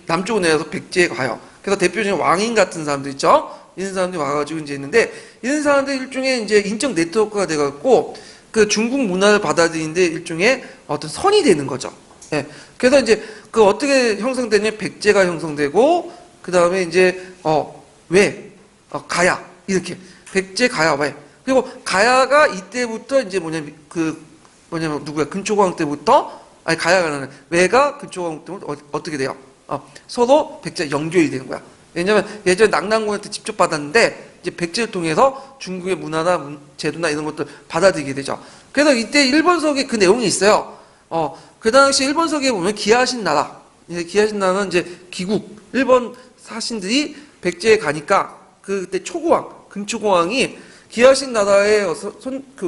남쪽으로 내려서 백제에 가요. 그래서 대표적인 왕인 같은 사람들 있죠? 이런 사람들이 와가지고 이제 있는데, 이런 사람들 일종의 이제 인적 네트워크가 돼갖고 그 중국 문화를 받아들이는데 일종의 어떤 선이 되는 거죠. 예. 그래서 이제 그 어떻게 형성되냐면 백제가 형성되고, 그 다음에 이제 가야 이렇게 백제 가야 왜 그리고 가야가 이때부터 이제 뭐냐면 누구야 근초광 때부터 가야가 왜가 근초광 때부터 어떻게 돼요? 서로 백제 연결이 되는 거야. 왜냐면 예전에 낙랑군한테 직접 받았는데 이제 백제를 통해서 중국의 문화나 제도나 이런 것들 받아들이게 되죠. 그래서 이때 일본석에 그 내용이 있어요. 그 당시 일본석에 보면 기하신 나라, 기하신 나라는 이제 기국, 일본 사신들이 백제에 가니까 그때 초고왕, 근초고왕이 귀하신 나라에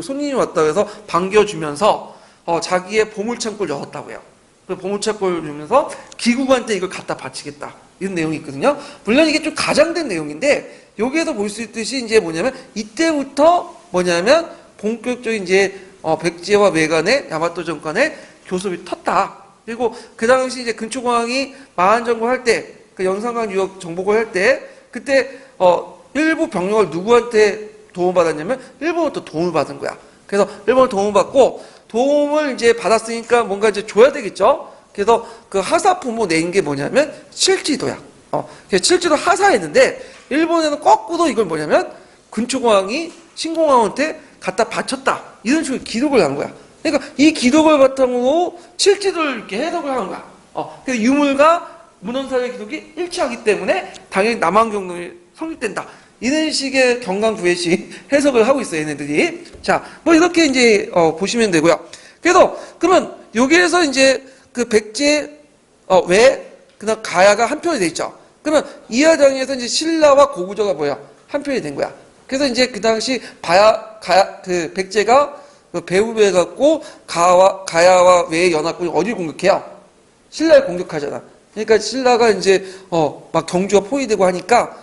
손님이 왔다고 해서 반겨주면서 자기의 보물창고를 열었다고요. 그 보물창고를 열면서 기국한테 이걸 갖다 바치겠다. 이런 내용이 있거든요. 물론 이게 좀 가장된 내용인데 여기에서 볼 수 있듯이 이제 뭐냐면 이때부터 뭐냐면 본격적인 이제 백제와 외간의 야마토 정권의 교섭이 텄다. 그리고 그 당시 이제 근초공항이 마한정복할 때, 그 영산강 유역 정복을 할 때, 그때 일부 병력을 누구한테 도움받았냐면 일본부터 도움을 받은 거야. 그래서 일본을 도움을 받고 도움을 이제 받았으니까 뭔가 이제 줘야 되겠죠. 그래서 그 하사품을 낸 게 뭐냐면 칠지도야. 그래서 칠지도 하사했는데 일본에는 거꾸로 이걸 뭐냐면 근초공항이 신공항한테 갖다 바쳤다. 이런 식으로 기록을 한 거야. 그러니까 이 기록을 바탕으로 칠지도를 이렇게 해석을 하는 거야. 그래서 유물과 문헌사의 기록이 일치하기 때문에 당연히 남한경론이 성립된다. 이런 식의 경강부회식 해석을 하고 있어요, 얘네들이. 자, 뭐 이렇게 이제 보시면 되고요. 그래서 그러면 여기에서 이제 그 백제 그다음 가야가 한 편이 돼 있죠. 그러면 이하장에서 이제 신라와 고구려가 뭐야? 한 편이 된 거야. 그래서 이제 그 당시 그 백제가 배후에 갖고 가야와 외의 연합군이 어디를 공격해요? 신라를 공격하잖아. 그러니까 신라가 이제 막 경주가 포위되고 하니까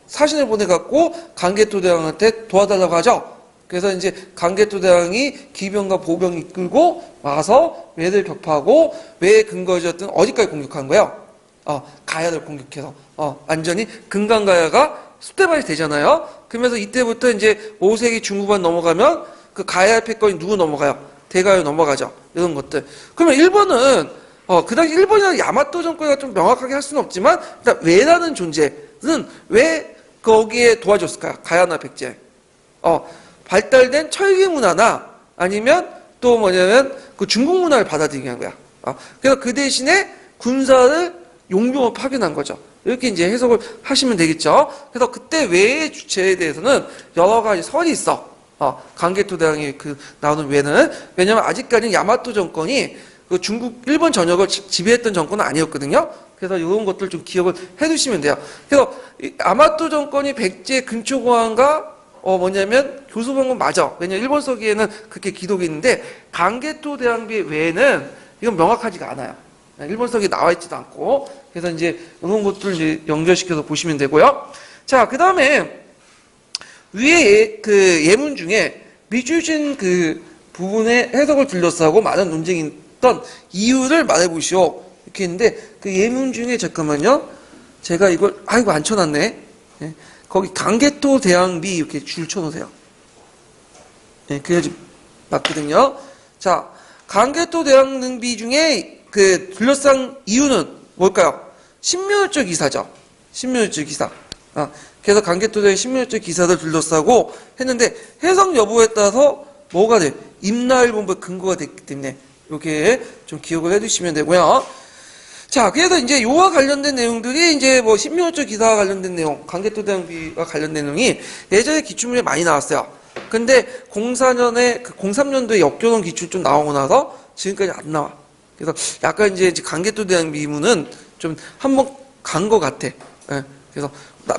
사신을 보내갖고 강개토대왕한테 도와달라고 하죠. 그래서 이제 강개토대왕이 기병과 보병 이끌고 와서 외를 격파하고 외의 근거지였던 어디까지 공격한 거예요? 가야를 공격해서 완전히 금강가야가 숫대밭이 되잖아요. 그러면서 이때부터 이제 5세기 중후반 넘어가면 그 가야 패권이 누구 넘어가요? 대가요 넘어가죠. 이런 것들. 그러면 일본은 그 당시 일본이나 야마토 정권이 좀 명확하게 할 수는 없지만 일단 외라는 존재는 왜 거기에 도와줬을까요? 가야나 백제. 발달된 철기 문화나 아니면 또 뭐냐면 그 중국 문화를 받아들이게 한 거야. 그래서 그 대신에 군사를 용병을 파견한 거죠. 이렇게 이제 해석을 하시면 되겠죠. 그래서 그때 외의 주체에 대해서는 여러 가지 설이 있어. 강개토대왕이 나오는 외는. 왜냐면 아직까지는 야마토 정권이 그 일본 전역을 지배했던 정권은 아니었거든요. 그래서 이런 것들 좀 기억을 해두시면 돼요. 그래서 야마토 정권이 백제 근초공항과 뭐냐면 교섭한 건 맞아. 왜냐면 일본 서기에는 그렇게 기록이 있는데 강개토 대왕비 외에는 이건 명확하지가 않아요. 일본 서기에 나와 있지도 않고. 그래서 이제 이런 것들 이제 연결시켜서 보시면 되고요. 자, 그 다음에 위에 그 예문 중에 미주신 그 부분의 해석을 둘러싸고 많은 논쟁이 있던 이유를 말해보시오. 이렇게 했는데 그 예문 중에 잠깐만요. 제가 이걸 이거 안 쳐놨네. 네. 거기 강개토 대왕비 이렇게 줄 쳐놓으세요. 네, 그래야지 맞거든요. 자, 강개토 대왕비 중에 그 둘러싼 이유는 뭘까요? 신묘일주 기사죠. 신묘일주 기사. 그래서 강개토 대왕 신묘일주 기사를 둘러싸고 했는데 해석 여부에 따라서 뭐가 돼? 임나일본부의 근거가 됐기 때문에 이렇게 좀 기억을 해두시면 되고요. 자, 그래서 이제 요와 관련된 내용들이 이제 뭐 신묘일주 기사와 관련된 내용, 강개토 대왕비와 관련된 내용이 예전에 기출문에 많이 나왔어요. 근데 03년도에 역교동 기출 좀 나오고 나서 지금까지 안 나와. 그래서 약간 이제 강개토 대왕비문은 좀 한번 간 것 같아. 예, 그래서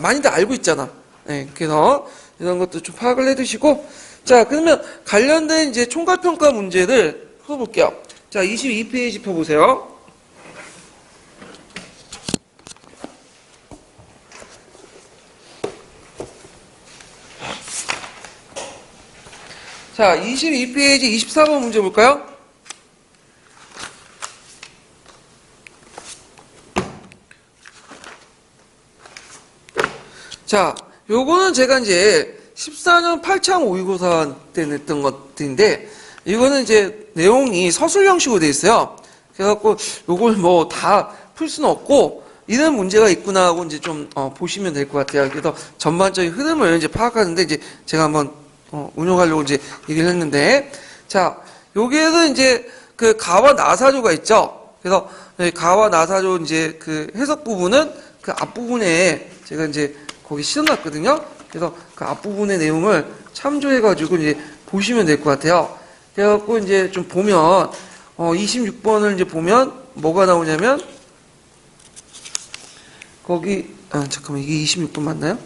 많이들 알고 있잖아. 예, 그래서 이런 것도 좀 파악을 해두시고, 자, 그러면 관련된 이제 총괄평가 문제를 풀어볼게요. 자, 22페이지 펴보세요. 자, 22페이지 24번 문제 볼까요? 자, 요거는 제가 이제 14년 8창 모의고사 때 냈던 것들인데, 이거는 이제 내용이 서술 형식으로 되어 있어요. 그래갖고 요걸 뭐 다 풀 수는 없고, 이런 문제가 있구나 하고 이제 좀 보시면 될 것 같아요. 그래서 전반적인 흐름을 이제 파악하는데 이제 제가 한번 운용하려고 이제 얘기를 했는데, 자, 여기에서 이제 그 가와 나사조가 있죠. 그래서 가와 나사조 이제 그 해석 부분은 그 앞부분에 제가 이제 거기 실어놨거든요. 그래서 그 앞부분의 내용을 참조해가지고 이제 보시면 될 것 같아요. 그래갖고 이제 좀 보면, 26번을 이제 보면 뭐가 나오냐면, 거기, 잠깐만, 이게 26번 맞나요?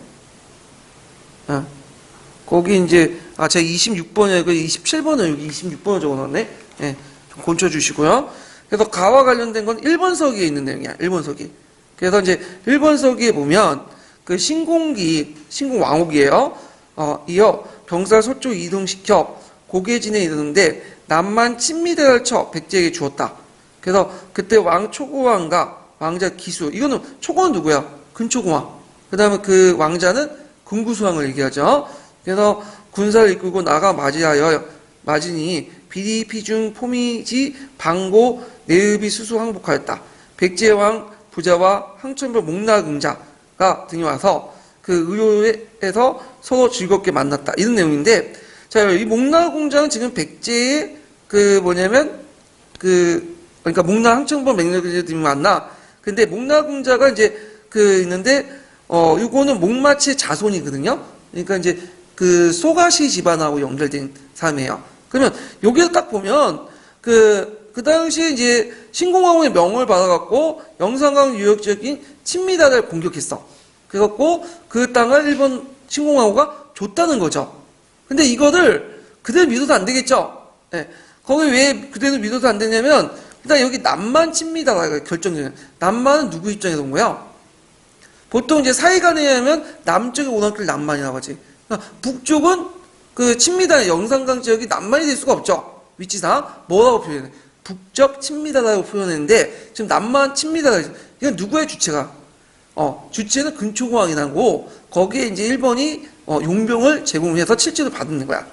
거기 이제 제가 26번에 27번을 여기 26번을 적어놨네. 예, 좀 고쳐주시고요. 그래서 가와 관련된 건 1번 서기에 있는 내용이야. 1번 서기. 그래서 이제 1번 서기에 보면 그 신공왕후기예요. 이어 병사를 서쪽 이동시켜 고개진에 이르는데 남만 친미대를 쳐 백제에게 주었다. 그래서 그때 왕 초고왕과 왕자 기수, 이거는 초고는 누구야? 근초고왕. 그 다음에 그 왕자는 금구수왕을 얘기하죠. 그래서 군사를 이끌고 나가 맞이하여 맞으니 비리 피중 포미지 방고 내읍이 수수 항복하였다. 백제왕 부자와 항천별 목나궁자가 등이 와서 그 의료에서 서로 즐겁게 만났다. 이런 내용인데, 자, 이 목나궁자는 지금 백제의 그러니까 목나 항천별 맹렬궁자 등이 만나. 근데 목나궁자가 이제 있는데, 이거는 목마치의 자손이거든요. 그러니까 이제 그 소가시 집안하고 연결된 사람이에요. 그러면 여기서 딱 보면 그 당시에 이제 신공왕후의 명을 받아갖고 영산강 유역 지역인 친미다를 공격했어. 그래갖고 그 땅을 일본 신공왕후가 줬다는 거죠. 근데 이거를 그대로 믿어도 안 되겠죠. 네. 거기 왜 그대로 믿어도 안 되냐면 일단 여기 남만 친미다가 결정적이에요. 남만은 누구 입장에서 온 거야? 보통 이제 사이간에 하면 남쪽의 오남길 남만이라고 하지. 북쪽은 그 친미다 영산강 지역이 남만이 될 수가 없죠. 위치상 뭐라고 표현해? 북적 친미다라고 표현했는데 지금 남만 친미다가 이건 누구의 주체가? 주체는 근초고왕이라고 거기에 이제 일본이 용병을 제공해서 칠지를 받는 거야.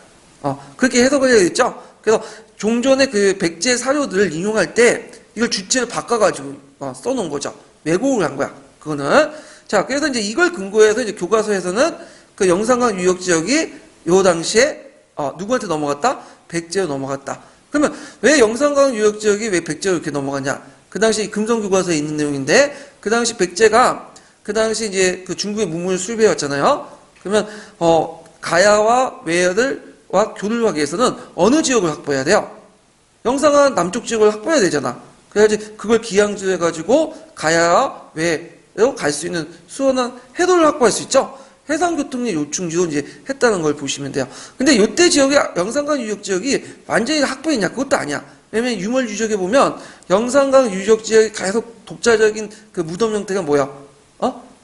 그렇게 해석을 해야겠죠. 그래서 종전에 그 백제 사료들을 인용할 때 이걸 주체를 바꿔가지고 써놓은 거죠. 왜곡을 한 거야. 그거는 자 그래서 이제 이걸 근거해서 이제 교과서에서는 그 영산강 유역 지역이 요 당시에 누구한테 넘어갔다? 백제로 넘어갔다. 그러면 왜 영산강 유역 지역이 왜 백제로 이렇게 넘어갔냐? 그 당시 금성교과서에 있는 내용인데 그 당시 백제가 그 당시 이제 그 중국의 문물을 수입해 왔잖아요. 그러면 가야와 외여들과 교류를 하기 위해서는 어느 지역을 확보해야 돼요? 영산강 남쪽 지역을 확보해야 되잖아. 그래야지 그걸 기항지로 해가지고 가야와 외로 갈 수 있는 수원한 해도를 확보할 수 있죠. 해상교통의 요충지로 이제 했다는 걸 보시면 돼요. 근데 이때 지역이 영산강 유역 지역이 완전히 확보했냐? 그것도 아니야. 왜냐면 유물 유적에 보면 영산강 유적 지역이 계속 독자적인 그 무덤 형태가 뭐야?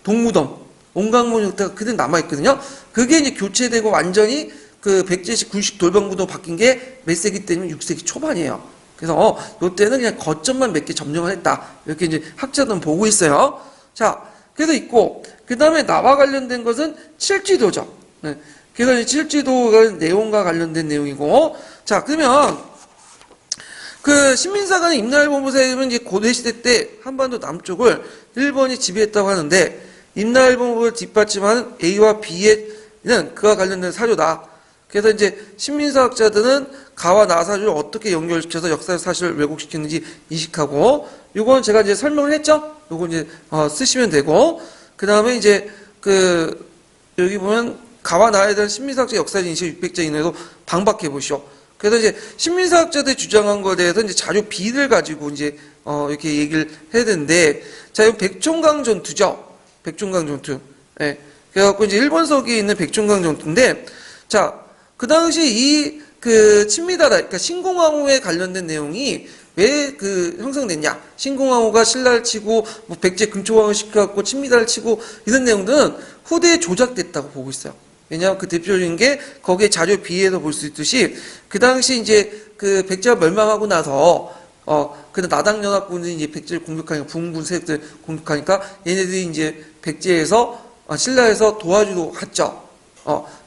동무덤, 온강문 형태가 그대로 남아있거든요. 그게 이제 교체되고 완전히 그 백제식 군식 돌방구도 바뀐 게 몇 세기 때면 6세기 초반이에요. 그래서 이때는 그냥 거점만 몇 개 점령을 했다. 이렇게 이제 학자들은 보고 있어요. 자, 그래서 있고 그 다음에 나와 관련된 것은 칠지도죠. 네. 그래서 이 칠지도가 내용과 관련된 내용이고, 자 그러면 그 신민사관의 임나일본부사에는 이제 고대시대 때 한반도 남쪽을 일본이 지배했다고 하는데 임나일본부를 뒷받침하는 A와 B에는 그와 관련된 사료다. 그래서 이제 신민사학자들은 가와 나 사료를 어떻게 연결시켜서 역사 사실을 왜곡시키는지 이식하고, 요거는 제가 이제 설명을 했죠. 요거 이제 쓰시면 되고, 그 다음에 이제 여기 보면 가와 나에 대한 신민사학자 역사적 인식 600자 이내로 방박해 보시오. 그래서 이제 신민사학자들이 주장한 거에 대해서 이제 자료 B를 가지고 이제 이렇게 얘기를 해야 되는데, 자, 이 백총강 전투죠. 백총강 전투. 예. 그래갖고 이제 일본 서기에 있는 백총강 전투인데, 자, 그 당시 친미다라, 그러니까 신공왕후에 관련된 내용이 왜 형성됐냐? 신공왕후가 신라를 치고, 뭐 백제 금초왕을 시켜갖고 친미다를 치고, 이런 내용들은 후대에 조작됐다고 보고 있어요. 왜냐하면 그 대표적인 게 거기에 자료 B에서 볼 수 있듯이 그 당시 이제 그 백제가 멸망하고 나서 그 나당연합군이 이제 백제를 공격하니까 부흥군 세력들 공격하니까 얘네들이 이제 백제에서 신라에서 도와주러 갔죠.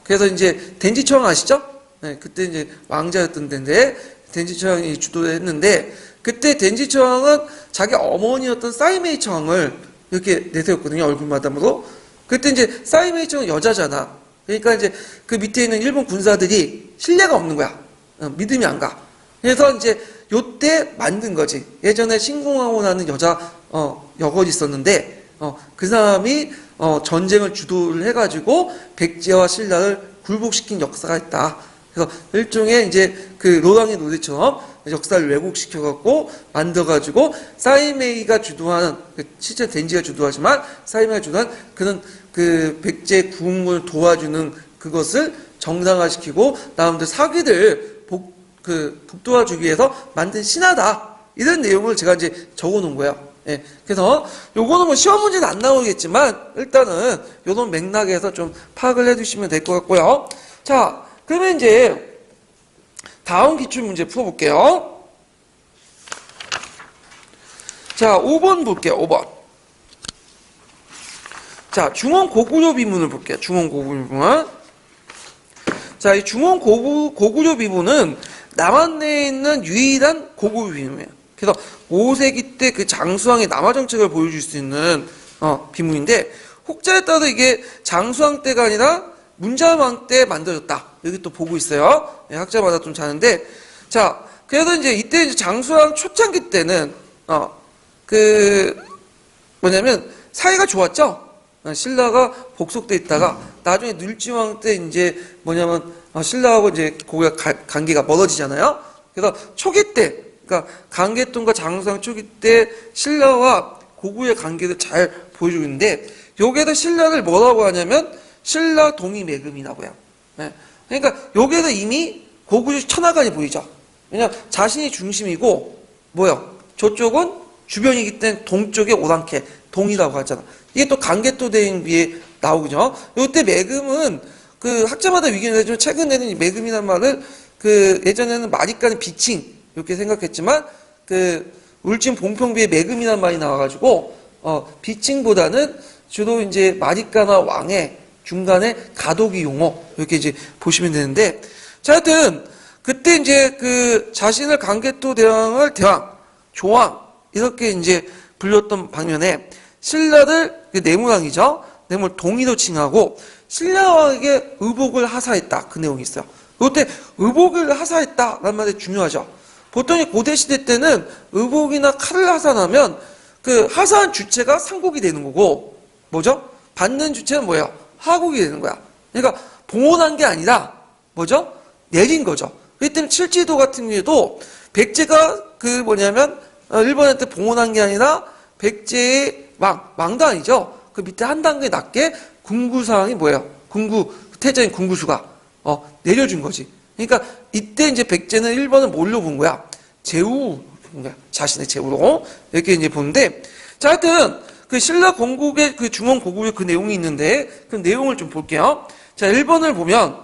그래서 이제 덴지초왕 아시죠? 네, 그때 이제 왕자였던 데인데 덴지초왕이 주도를 했는데 그때 덴지초왕은 자기 어머니였던 사이메이 초왕을 이렇게 내세웠거든요. 얼굴마담으로. 그때 이제 사이메이 초왕은 여자잖아. 그러니까 이제 그 밑에 있는 일본 군사들이 신뢰가 없는 거야. 믿음이 안 가. 그래서 이제 요때 만든 거지. 예전에 신공왕후라는 여자 여건이 있었는데 그 사람이 전쟁을 주도를 해가지고 백제와 신라를 굴복시킨 역사가 있다. 그래서 일종의 이제 그 로랑의 노래처럼 역사를 왜곡시켜갖고 만들어가지고 사이메이가 주도하는 실제 덴지가 주도하지만 사이메이가 주도한 그는 그 백제 구흥을 도와주는 그것을 정상화시키고 나름대로 사기들 북돋아주기 위해서 만든 신화다. 이런 내용을 제가 이제 적어 놓은 거예요. 예. 그래서 요거는 뭐 시험 문제는 안 나오겠지만 일단은 요런 맥락에서 좀 파악을 해두시면 될 것 같고요. 자, 그러면 이제 다음 기출 문제 풀어볼게요. 자, 5번 볼게요. 5번. 자, 중원 고구려 비문을 볼게요. 중원 고구려 비문. 자, 이 중원 고구려 비문은 남한 내에 있는 유일한 고구려 비문이에요. 그래서 5세기 때 그 장수왕의 남하 정책을 보여줄 수 있는 비문인데, 혹자에 따라 이게 장수왕 때가 아니라 문자왕 때 만들어졌다. 여기 또 보고 있어요. 예, 학자마다 좀 자는데, 자, 그래도 이제 이때 이제 장수왕 초창기 때는 뭐냐면 사이가 좋았죠. 신라가 복속돼 있다가 나중에 눌지왕 때 이제 뭐냐면 신라하고 이제 고구려 관계가 멀어지잖아요. 그래서 초기 때, 그러니까 강개통과 장수왕 초기 때 신라와 고구려의 관계를 잘 보여주고 있는데, 여기에서 신라를 뭐라고 하냐면 신라 동이 매금이라고 해요. 네. 그러니까 여기에서 이미 고구려 천하관이 보이죠. 왜냐면 자신이 중심이고 뭐요? 저쪽은 주변이기 때문에 동쪽에 오랑캐 동이라고 하잖아. 이게 또 강개토대인 비에 나오죠. 이때 매금은 그 학자마다 위기는 하지만 최근에는 이 매금이라는 말을 그 예전에는 마리까는 비칭 이렇게 생각했지만 그 울진 봉평비에 매금이라는 말이 나와가지고 비칭보다는 주로 이제 마리까나 왕의 중간에 가도기 용어 이렇게 이제 보시면 되는데, 자, 하여튼 그때 이제 그 자신을 강개토 대왕을 대왕, 조왕 이렇게 이제 불렸던 방면에 신라를 내무왕이죠. 내무를 동의로 칭하고 신라왕에게 의복을 하사했다. 그 내용이 있어요. 이때 의복을 하사했다라는 말이 중요하죠. 보통 고대 시대 때는 의복이나 칼을 하사하면 그 하사한 주체가 상국이 되는 거고, 뭐죠? 받는 주체는 뭐예요? 하국이 되는 거야. 그러니까 봉헌한 게 아니라 뭐죠? 내린 거죠. 그렇기 때문에 칠지도 같은 경우에도 백제가 그 뭐냐면 일본한테 봉헌한 게 아니라 백제의 왕도 아니죠. 그 밑에 한 단계 낮게 군구사항이 뭐예요? 태자인 군구수가 내려준 거지. 그러니까 이때 이제 백제는 일본을 뭘로 본 거야? 제후 본 거야. 자신의 제후로 이렇게 이제 보는데, 자, 하여튼 그 신라 건국의 그 중원 고구려 그 내용이 있는데 그 내용을 좀 볼게요. 자, 1번을 보면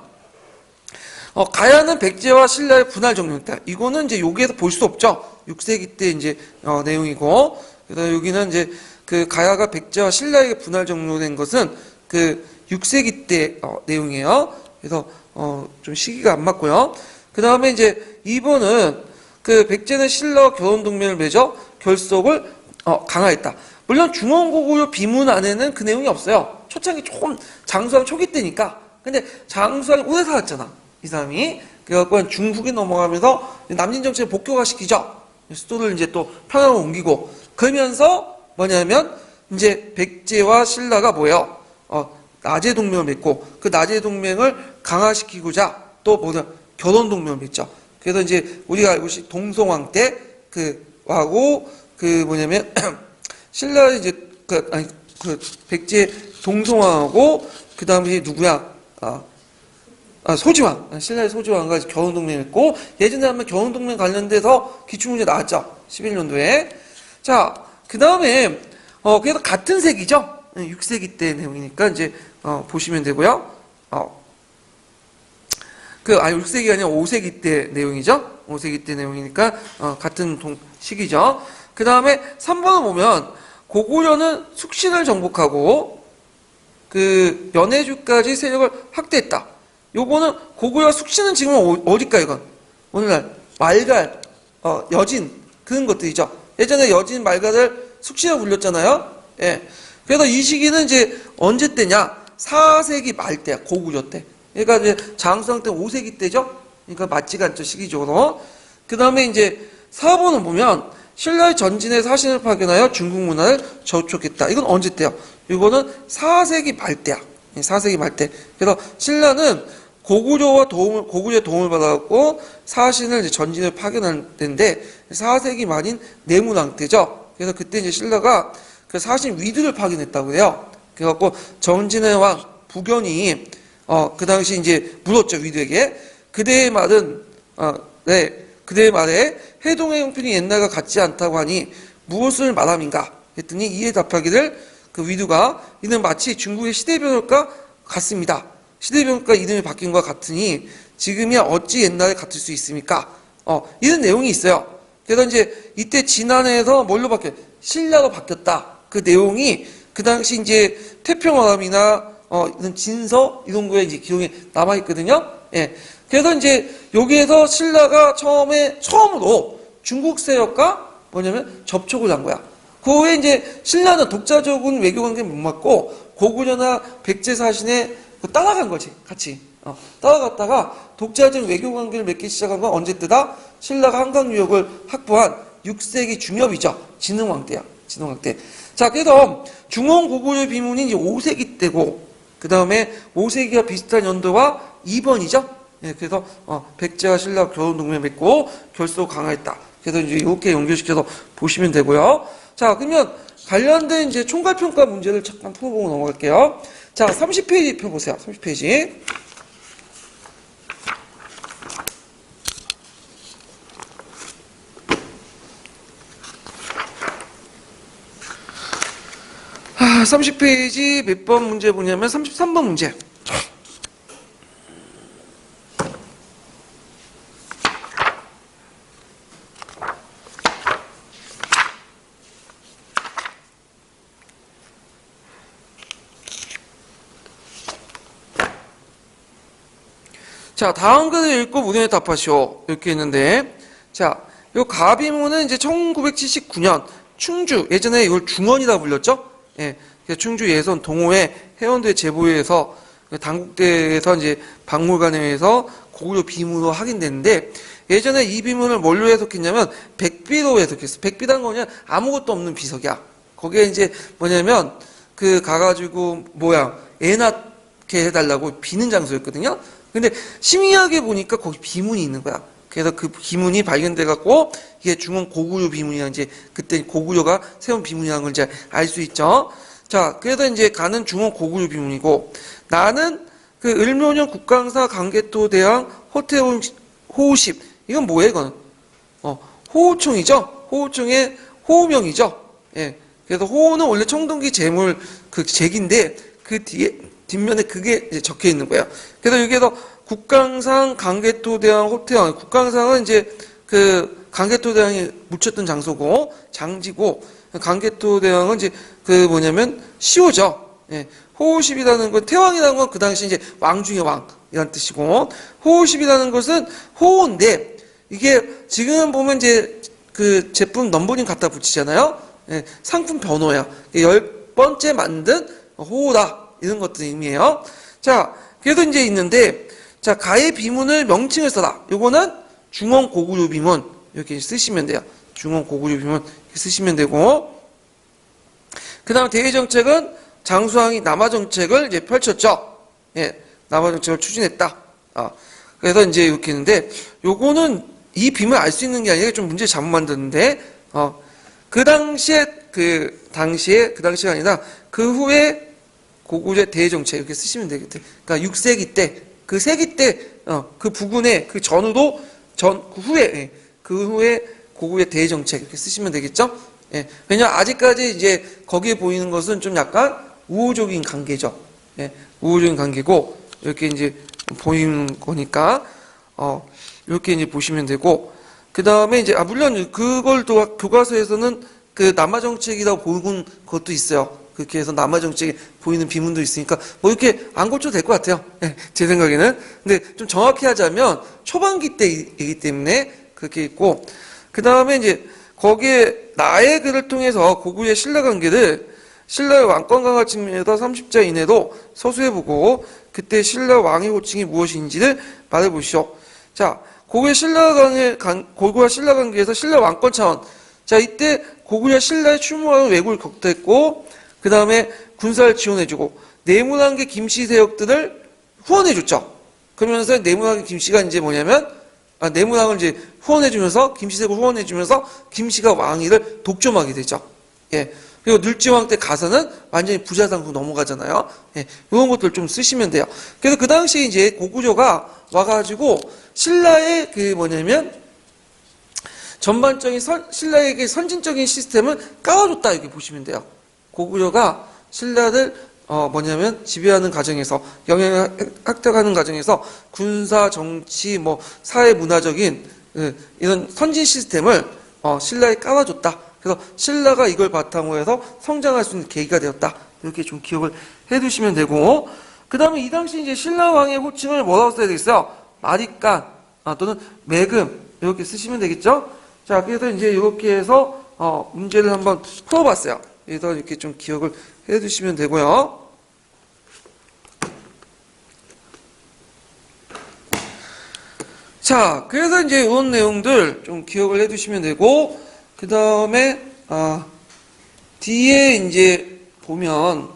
가야는 백제와 신라의 분할 정령이다. 이거는 이제 여기에서 볼 수 없죠. 6세기 때 이제 내용이고, 그래서 여기는 이제 그 가야가 백제와 신라에게 분할 정령된 것은 그 6세기 때 내용이에요. 그래서 좀 시기가 안 맞고요. 그 다음에 이제 2번은 그 백제는 신라와 결혼 동맹을 맺어 결속을 강화했다. 물론 중원고구려 비문 안에는 그 내용이 없어요. 초창기 조금 장수왕 초기 때니까. 근데 장수왕이 오래 살았잖아, 이 사람이. 그래갖고 중국에 넘어가면서 남진 정책을 복교화시키죠. 수도를 이제 또 평양으로 옮기고, 그러면서 뭐냐면 이제 백제와 신라가 뭐예요? 나제 동맹을 맺고, 그 나제 동맹을 강화시키고자 또 뭐냐 결혼 동맹을 맺죠. 그래서 이제 우리가 알고 있는 동송왕 때 하고 그 뭐냐면 신라 이제 그 백제 동송왕하고 그 다음에 누구야? 소지왕, 신라의 소지왕과 결혼 동맹을 맺고, 예전에 한번 결혼 동맹 관련돼서 기출문제 나왔죠. 11년도에. 자, 그 다음에 그래서 같은 세기죠. 6세기 때 내용이니까 이제 보시면 되고요. 6세기가 아니라 5세기 때 내용이죠. 5세기 때 내용이니까 같은 시기죠. 그 다음에 3번을 보면 고구려는 숙신을 정복하고 그 연해주까지 세력을 확대했다. 요거는 고구려 숙신은 지금 어디일까 이건? 오늘날 말갈, 여진 그런 것들이죠. 예전에 여진 말갈을 숙신을 불렸잖아요. 예. 그래서 이 시기는 이제 언제 때냐? 4세기 말 때야, 고구려 때. 그러니까 이제 장수왕 때 5세기 때죠. 그러니까 맞지가 않죠, 시기적으로. 그 다음에 이제 4번을 보면 신라의 전진에 사신을 파견하여 중국 문화를 저촉했다. 이건 언제 때요? 이거는 4세기 말 때야. 4세기 말 때. 그래서 신라는 고구려의 도움을 받아갖고 사신을 이제 전진을 파견할 때인데 4세기 말인 내문왕 때죠. 그래서 그때 이제 신라가 그 사신 위드를 파견했다고 해요. 그래갖고 전진의 왕 부견이 그 당시 이제 물었죠, 위드에게. 그대의 말은, 그대의 말에 해동의 형편이 옛날과 같지 않다고 하니 무엇을 말함인가? 했더니 이에 답하기를 그 위두가 이는 마치 중국의 시대변화과 같습니다. 시대변화과 이름이 바뀐 것과 같으니 지금이야 어찌 옛날에 같을 수 있습니까? 이런 내용이 있어요. 그래서 이제 이때 진안에서 뭘로 신라로 바뀌었다. 그 내용이 그 당시 이제 태평화람이나 이런 진서 이런 거에 이제 기록이 남아 있거든요. 예. 그래서 이제 여기에서 신라가 처음으로 중국 세력과 뭐냐면 접촉을 한 거야. 그 후에 이제 신라는 독자적인 외교 관계를 못 맞고 고구려나 백제 사신에 따라간 거지, 같이. 따라갔다가 독자적인 외교 관계를 맺기 시작한 건 언제 때다? 신라가 한강 유역을 확보한 6세기 중엽이죠. 진흥왕 때야. 진흥왕 때. 자, 그래서 중원 고구려 비문이 이제 5세기 때고, 그 다음에 5세기와 비슷한 연도가 2번이죠. 예, 그래서 백제와 신라 결혼 동맹 맺고 결속 강화했다. 그래서 이제 이렇게 연결시켜서 보시면 되고요. 자, 그러면 관련된 이제 총괄평가 문제를 잠깐 풀어보고 넘어갈게요. 자, 30페이지 펴보세요. 30페이지. 아, 30페이지 몇 번 문제 보냐면 33번 문제. 자, 다음 글을 읽고 문헌에 답하시오. 이렇게 있는데, 자, 요 가비문은 이제 1979년 충주, 예전에 이걸 중원이라 불렸죠? 예, 충주 예선 동호회 해운대 제보회에서 당국대에서 이제 박물관에서 고구려 비문으로 확인됐는데, 예전에 이 비문을 뭘로 해석했냐면 백비로 해석했어. 백비란 거냐? 아무것도 없는 비석이야. 거기에 이제 뭐냐면 가가지고 애 낳게 해달라고 비는 장소였거든요. 근데 심의하게 보니까 거기 비문이 있는 거야. 그래서 그 비문이 발견돼갖고 이게 중원 고구려 비문이야. 이제 그때 고구려가 세운 비문이라는 걸 이제 알 수 있죠. 자, 그래서 이제 가는 중원 고구려 비문이고, 나는 그 을묘년 국강사 강개토 대왕 호태운 호우십. 이건 뭐예요, 이거는? 호우총이죠. 호우총의 호우명이죠. 예. 그래서 호우는 원래 청동기 제물 그 제기인데 그 뒤에 뒷면에 그게 이제 적혀 있는 거예요. 그래서 여기에서 국강상 강개토 대왕 호태왕, 국강상은 이제 그 강개토 대왕이 묻혔던 장소고 장지고, 강개토 대왕은 이제 시호죠. 예. 호우십이라는 건, 태왕이라는 건 그 당시 이제 왕 중의 왕이라는 뜻이고, 호우십이라는 것은 호우인데, 이게 지금 보면 이제 그 제품 넘버링 갖다 붙이잖아요. 예. 상품 번호야. 10번째 만든 호우다. 이런 것들 의미해요. 자, 그래도 이제 있는데, 자, 가의 비문을 명칭을 써라. 요거는 중원 고구려 비문. 이렇게 쓰시면 돼요. 중원 고구려 비문. 이렇게 쓰시면 되고. 그 다음 대외정책은 장수왕이 남하정책을 이제 펼쳤죠. 예. 남하정책을 추진했다. 그래서 이제 이렇게 있는데, 요거는 이 비문을 알 수 있는 게 아니라 좀 문제 잘못 만드는데, 그 당시가 아니라 그 후에 고구려 대정책 이렇게 쓰시면 되겠대. 그러니까 6세기 때, 그 세기 때, 그 부근에 그 전후로 그 후에 고구려 대정책 이렇게 쓰시면 되겠죠? 예. 왜냐면 아직까지 이제 거기에 보이는 것은 좀 약간 우호적인 관계죠. 예. 우호적인 관계고, 이렇게 이제 보이는 거니까, 이렇게 이제 보시면 되고, 그 다음에 이제, 물론 그걸 또 교과서에서는 그 남하정책이라고 보는 것도 있어요. 그렇게 해서 남하정책에 보이는 비문도 있으니까 뭐 이렇게 안 고쳐도 될 것 같아요. 네, 제 생각에는. 근데 좀 정확히 하자면 초반기 때이기 때문에 그렇게 있고, 그 다음에 이제 거기에 나의 글을 통해서 고구려의 신라 관계를 신라의 왕권 강화 측면에서 30자 이내로 서술해보고 그때 신라 왕의 호칭이 무엇인지를 말해보시오. 자, 고구려 신라 관계에서 신라 왕권 차원. 자, 이때 고구려 신라의 추모하는 왜구를 격퇴했고, 그 다음에 군사를 지원해주고, 내문왕계 김씨 세력들을 후원해줬죠. 그러면서 내문왕계 김씨가 이제 내문왕을 이제 후원해주면서, 김씨 세력을 후원해주면서, 김씨가 왕위를 독점하게 되죠. 예. 그리고 늘지왕 때 가서는 완전히 부자상으로 넘어가잖아요. 예, 이런 것들 좀 쓰시면 돼요. 그래서 그 당시에 이제 고구려가 와가지고 신라의 그 뭐냐면 전반적인 신라에게 선진적인 시스템을 깔아줬다 이렇게 보시면 돼요. 고구려가 신라를 뭐냐면 지배하는 과정에서 영향을 획득하는 과정에서 군사, 정치, 뭐 사회 문화적인 이런 선진 시스템을 신라에 깔아줬다. 그래서 신라가 이걸 바탕으로 해서 성장할 수 있는 계기가 되었다. 이렇게 좀 기억을 해두시면 되고, 그 다음에 이 당시 이제 신라 왕의 호칭을 뭐라고 써야 되겠어요? 마리깐 또는 매금 이렇게 쓰시면 되겠죠? 자, 그래서 이제 이렇게 해서 문제를 한번 풀어봤어요. 그래서 이렇게 좀 기억을 해두시면 되고요. 자, 그래서 이제 이런 내용들 좀 기억을 해두시면 되고, 그 다음에 뒤에 이제 보면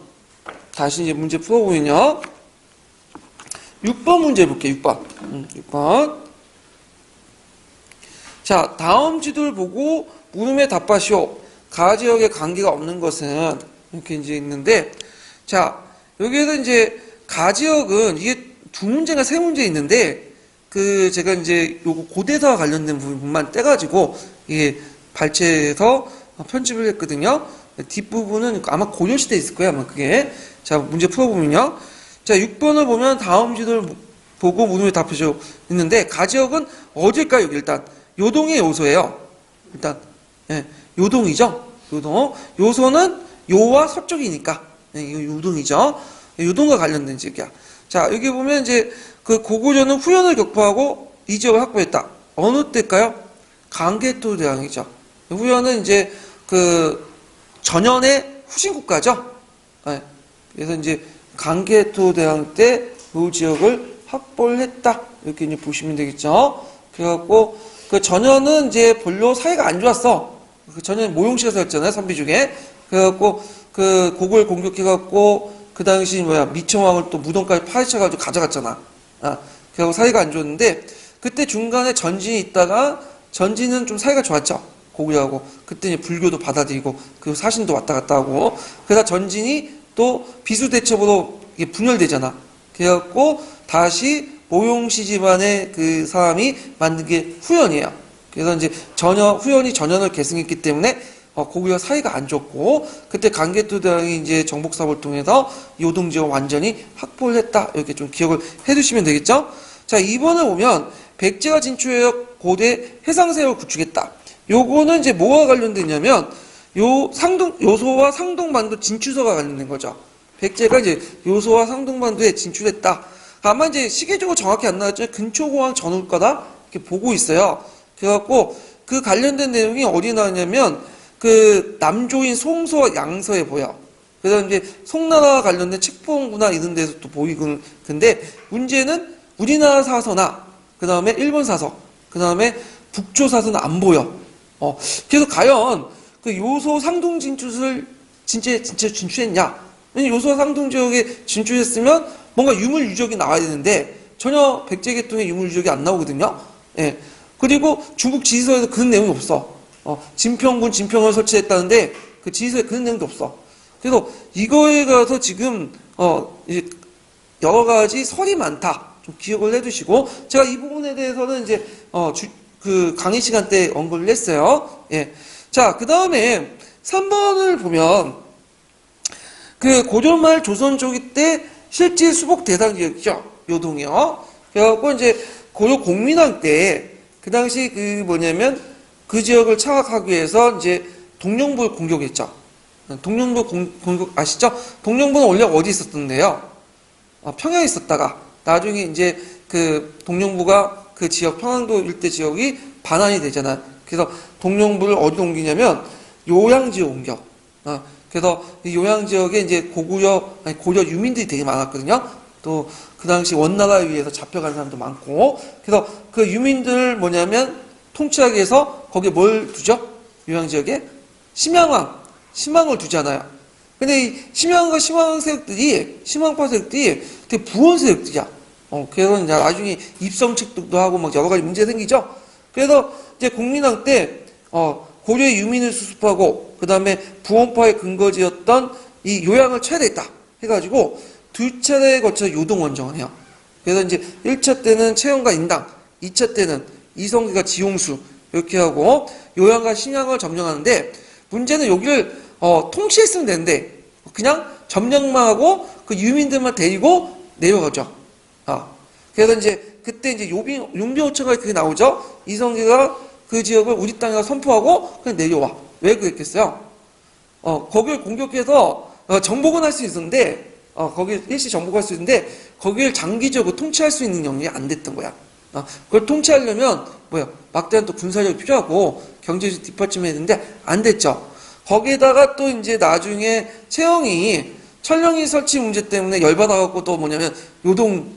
다시 이제 문제 풀어보면요. 6번 문제 볼게요. 6번. 6번. 자, 다음 지도를 보고 물음에 답하시오. 가지역에 관계가 없는 것은 이렇게 이제 있는데, 자, 여기에서 이제 가지역은 이게 두 문제가 세 문제 있는데, 제가 이제 요거 고대사와 관련된 부분만 떼가지고 이게 발췌해서 편집을 했거든요. 뒷부분은 아마 고려시대에 있을 거예요, 아마 그게. 자, 문제 풀어보면요. 자, 6번을 보면 다음 지도를 보고 물음에 답하시오 있는데, 가지역은 어딜까요, 일단? 요동의 요소예요. 일단, 예, 요동이죠? 요동. 요소는 요와 서쪽이니까. 예, 이거 요동이죠? 요동과 관련된 지역이야. 자, 여기 보면 이제 그 고구려는 후연을 격파하고 이 지역을 확보했다. 어느 때일까요? 강개토 대왕이죠. 후연은 이제 전현의 후신 국가죠. 예, 그래서 이제 강개토 대왕 때 이 지역을 확보를 했다. 이렇게 이제 보시면 되겠죠. 그래갖고 그 전현은 이제 별로 사이가 안 좋았어. 그 전현 모용시가 살았잖아요, 선비 중에. 그래갖고 그 고구를 공격해갖고 그 당시 미청왕을 또 무덤까지 파헤쳐가지고 가져갔잖아. 그래갖고 사이가 안 좋았는데 그때 중간에 전진이 있다가 전진은 좀 사이가 좋았죠. 고구려하고 그때 이제 불교도 받아들이고 그 사신도 왔다 갔다 하고 그러다 전진이 또 비수대첩으로 이게 분열되잖아. 그래갖고 다시 모용시 집안의 그 사람이 만든 게 후연이에요. 그래서 이제 후연이 전현을 계승했기 때문에 고구려 사이가 안 좋고 그때 강개토 대왕이 이제 정복 사업을 통해서 요동 지역을 완전히 확보를 했다. 이렇게 좀 기억을 해두시면 되겠죠. 자, 2번을 보면 백제가 진출해서 고대 해상세력을 구축했다. 요거는 이제 뭐가 관련되냐면 요소와 상동반도 진출서가 관련된 거죠. 백제가 이제 요소와 상동반도에 진출했다. 아마 이제 시계적으로 정확히 안 나왔지만 근초공항 전후일 거다 이렇게 보고 있어요. 그래갖고 그 관련된 내용이 어디 나왔냐면 그 남조인 송서와 양서에 보여. 그래서 이제 송나라와 관련된 책봉구나 이런 데서 또 보이고 근데 문제는 우리나라 사서나 그 다음에 일본 사서 그 다음에 북조 사서는 안 보여. 그래서 과연 그 요소 상동 진출을 진짜 진출했냐? 요소 상동 지역에 진출했으면 뭔가 유물 유적이 나와야 되는데 전혀 백제계통의 유물 유적이 안 나오거든요. 예. 그리고 중국 지리서에도 그런 내용이 없어. 진평군 진평을 설치했다는데 그 지리서에 그런 내용도 없어. 그래서 이거에 가서 지금 이제 여러 가지 설이 많다. 좀 기억을 해두시고 제가 이 부분에 대해서는 이제 그 강의 시간 때 언급을 했어요. 예. 자, 그 다음에 3번을 보면 그 고려말 조선 초기 때 실제 수복 대상 지역이죠. 요동이요. 그래갖고 이제 고려 공민왕 때 그 당시 그 지역을 장악하기 위해서 이제 동령부를 공격했죠. 동령부 공격 아시죠? 동령부는 원래 어디 있었던데요? 평양에 있었다가 나중에 이제 그 동령부가 그 지역 평안도 일대 지역이 반환이 되잖아요. 그래서 동령부를 어디로 옮기냐면 요양 지역 옮겨. 그래서 이 요양 지역에 이제 고려 유민들이 되게 많았거든요. 또 그 당시 원나라에 의해서 잡혀간 사람도 많고. 그래서 그 유민들 뭐냐면 통치하기 위해서 거기에 뭘 두죠? 요양 지역에 심양을 두잖아요. 근데 이 심양과 심양 세력들이 심양파 세력들이 되게 부원 세력들이야. 그래서 이제 나중에 입성 척득도 하고 막 여러 가지 문제 생기죠. 그래서 이제 공민왕 때 고려의 유민을 수습하고 그 다음에 부원파의 근거지였던 이 요양을 쳐야 되겠다 해가지고 두 차례에 걸쳐 요동 원정을 해요. 그래서 이제 1차 때는 채영과 인당, 2차 때는 이성계가 지용수 이렇게 하고 요양과 신양을 점령하는데 문제는 여기를 통치했으면 되는데 그냥 점령만 하고 그 유민들만 데리고 내려가죠. 그래서 이제 그때 이제 용비호천가 그게 나오죠. 이성계가 그 지역을 우리 땅이라 선포하고 그냥 내려와. 왜 그랬겠어요? 거기를 공격해서 정복은 할 수 있었는데 거기 일시 정복할 수 있는데 거기를 장기적으로 통치할 수 있는 영역이 안 됐던 거야. 그걸 통치하려면 막대한 또 군사력이 필요하고 경제적 뒷받침해야 되는데 안 됐죠. 거기에다가 또 이제 나중에 채영이 천령이 설치 문제 때문에 열받아갖고 또 뭐냐면 요동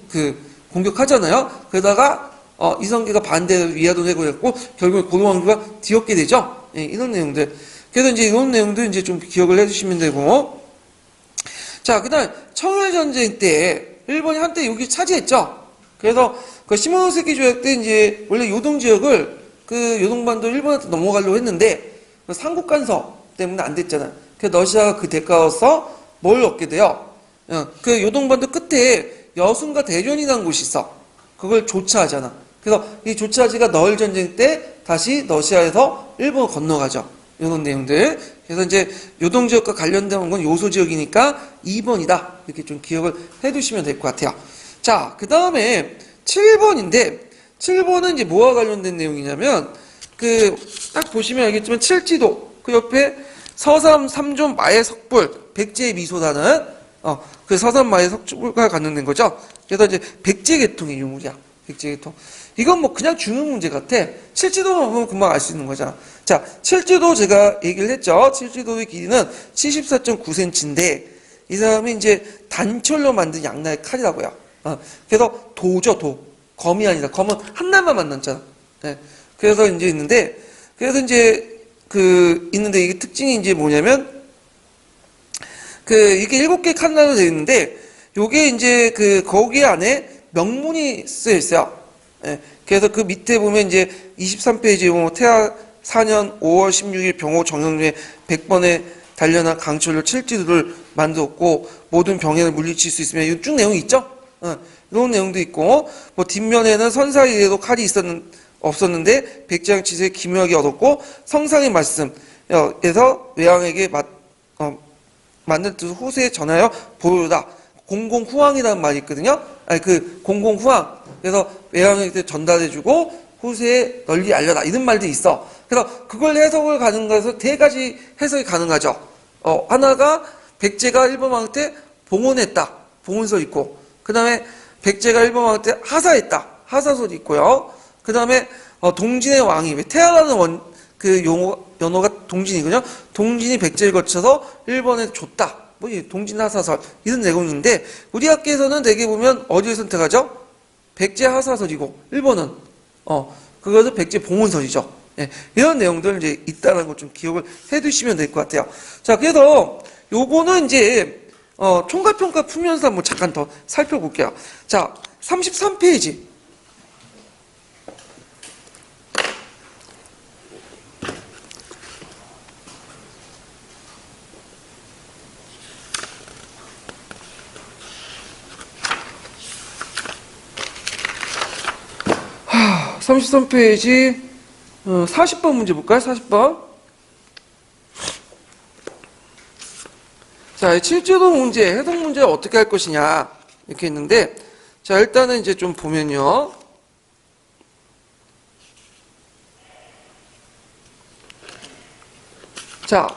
공격하잖아요. 그러다가 이성계가 반대를 위화도 내고 했고 결국에 고동왕조가 뒤엎게 되죠. 예, 이런 내용들. 그래서 이제 이런 내용도 이제 좀 기억을 해주시면 되고. 자, 그다음 청일전쟁 때 일본이 한때 여기 차지했죠. 그래서 그 시모노세키 조약 때 이제 원래 요동 지역을 그 요동반도 일본한테 넘어가려고 했는데 그 삼국 간섭 때문에 안 됐잖아요. 그래서 러시아가 그 대가로서 뭘 얻게 돼요? 그 요동반도 끝에 여순과 대련이라는 곳이 있어. 그걸 조차하잖아. 그래서 이 조차지가 너을 전쟁 때 다시 러시아에서 일본으로 건너가죠. 이런 내용들. 그래서 이제 요동 지역과 관련된 건 요소 지역이니까 2번이다. 이렇게 좀 기억을 해두시면 될 것 같아요. 자, 그 다음에 7번인데 7번은 이제 뭐와 관련된 내용이냐면 딱 보시면 알겠지만 칠지도 그 옆에 서삼 삼존 마의 석불 백제의 미소다는 그 서삼 마의 석불과 관련된 거죠. 그래서 이제 백제 계통의 유물이야. 백제 계통. 이건 뭐 그냥 주는 문제 같아. 칠지도만 보면 금방 알 수 있는 거잖아. 자, 칠지도 제가 얘기를 했죠. 칠지도의 길이는 74.9cm인데 이 사람이 이제 단철로 만든 양날의 칼이라고요. 그래서 도죠, 도. 검이 아니다. 검은 한 날만 만났잖아. 네. 그래서 이제 있는데 있는데 이게 특징이 이제 뭐냐면 이게 7개 칸나로 되어 있는데 요게 이제 거기 안에 명문이 쓰여 있어요. 예. 그래서 그 밑에 보면 이제 23페이지에 보면 태하 4년 5월 16일 병호 정영래 100번의 단련한 강철로 칠지도를 만들었고 모든 병해를 물리칠 수 있으면 이 쭉 내용이 있죠. 이런 내용도 있고 뭐 뒷면에는 선사 이래도 칼이 없었는데 백제왕 치세에 기묘하게 얻었고 성상의 말씀에서 외왕에게 만든 뜻을 후세에 전하여 보여다. 공공후왕이라는 말이 있거든요. 공공후왕. 그래서 외왕에게 전달해주고 후세에 널리 알려라. 이런 말도 있어. 그래서 그걸 해석을 가능해서 네 가지 해석이 가능하죠. 하나가 백제가 일본왕 때 봉헌했다. 봉헌서 있고. 그 다음에 백제가 일본왕 때 하사했다. 하사설이 있고요. 그 다음에 동진의 왕이 태하라는 연호가 동진이거든요. 동진이 백제를 거쳐서 일본에 줬다. 뭐 동진 하사설 이런 내용인데 우리 학교에서는 대개 보면 어디를 선택하죠? 백제 하사설이고 일본은 그것은 백제 봉헌설이죠. 예, 이런 내용들 이제 있다는 걸 좀 기억을 해두시면 될 것 같아요. 자, 그래서 요거는 이제 총괄평가 풀면서 한번 잠깐 더 살펴볼게요. 자, 33페이지. 하, 33페이지 40번 문제 볼까요? 40번. 자, 칠지도 문제, 해석 문제를 어떻게 할 것이냐 이렇게 있는데 자, 일단은 이제 좀 보면요. 자,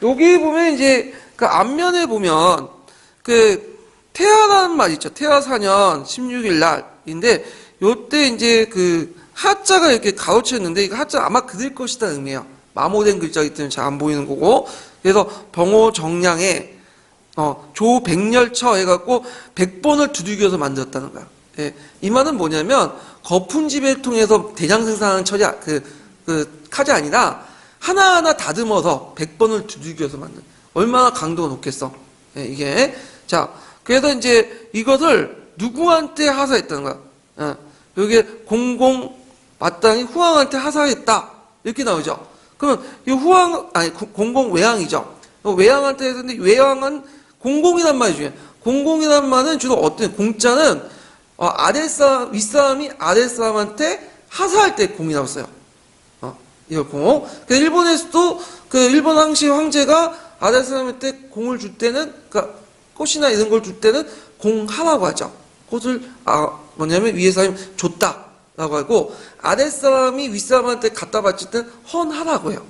여기 보면 이제 그 앞면에 보면 태하라는 말 있죠. 태하 4년 16일 날인데 요때 이제 하자가 이렇게 가로쳤는데 이거 하자 아마 그들 것이다 의미예요. 마모된 글자이기 때문에 잘 안 보이는 거고. 그래서 병호 정량에 조백렬처 해갖고 100번을 두들겨서 만들었다는 거야. 예, 이 말은 뭐냐면 거품 지배를 통해서 대량 생산하는 칼이 아니라 하나하나 다듬어서 100번을 두들겨서 만든. 얼마나 강도가 높겠어. 예, 이게. 자, 그래서 이제 이것을 누구한테 하사했다는 거야. 여기에 공공 마땅히 후왕한테 하사했다. 이렇게 나오죠. 그럼 이 후항 아니 공공 외항이죠. 외항한테 했는데 외항은 공공이란 말이 중요해요. 공공이란 말은 주로 어떤 공짜는 아랫사람 윗사람이 아랫사람한테 하사할 때 공이라고 써요. 이걸 공. 일본에서도 그 일본 황씨 황제가 아랫사람한테 공을 줄 때는 그러니까 꽃이나 이런 걸 줄 때는 공하라고 하죠. 꽃을 뭐냐면 위에 사람이 줬다라고 하고 아랫사람이 윗사람한테 갖다 바칠 때는 헌하라고 해요.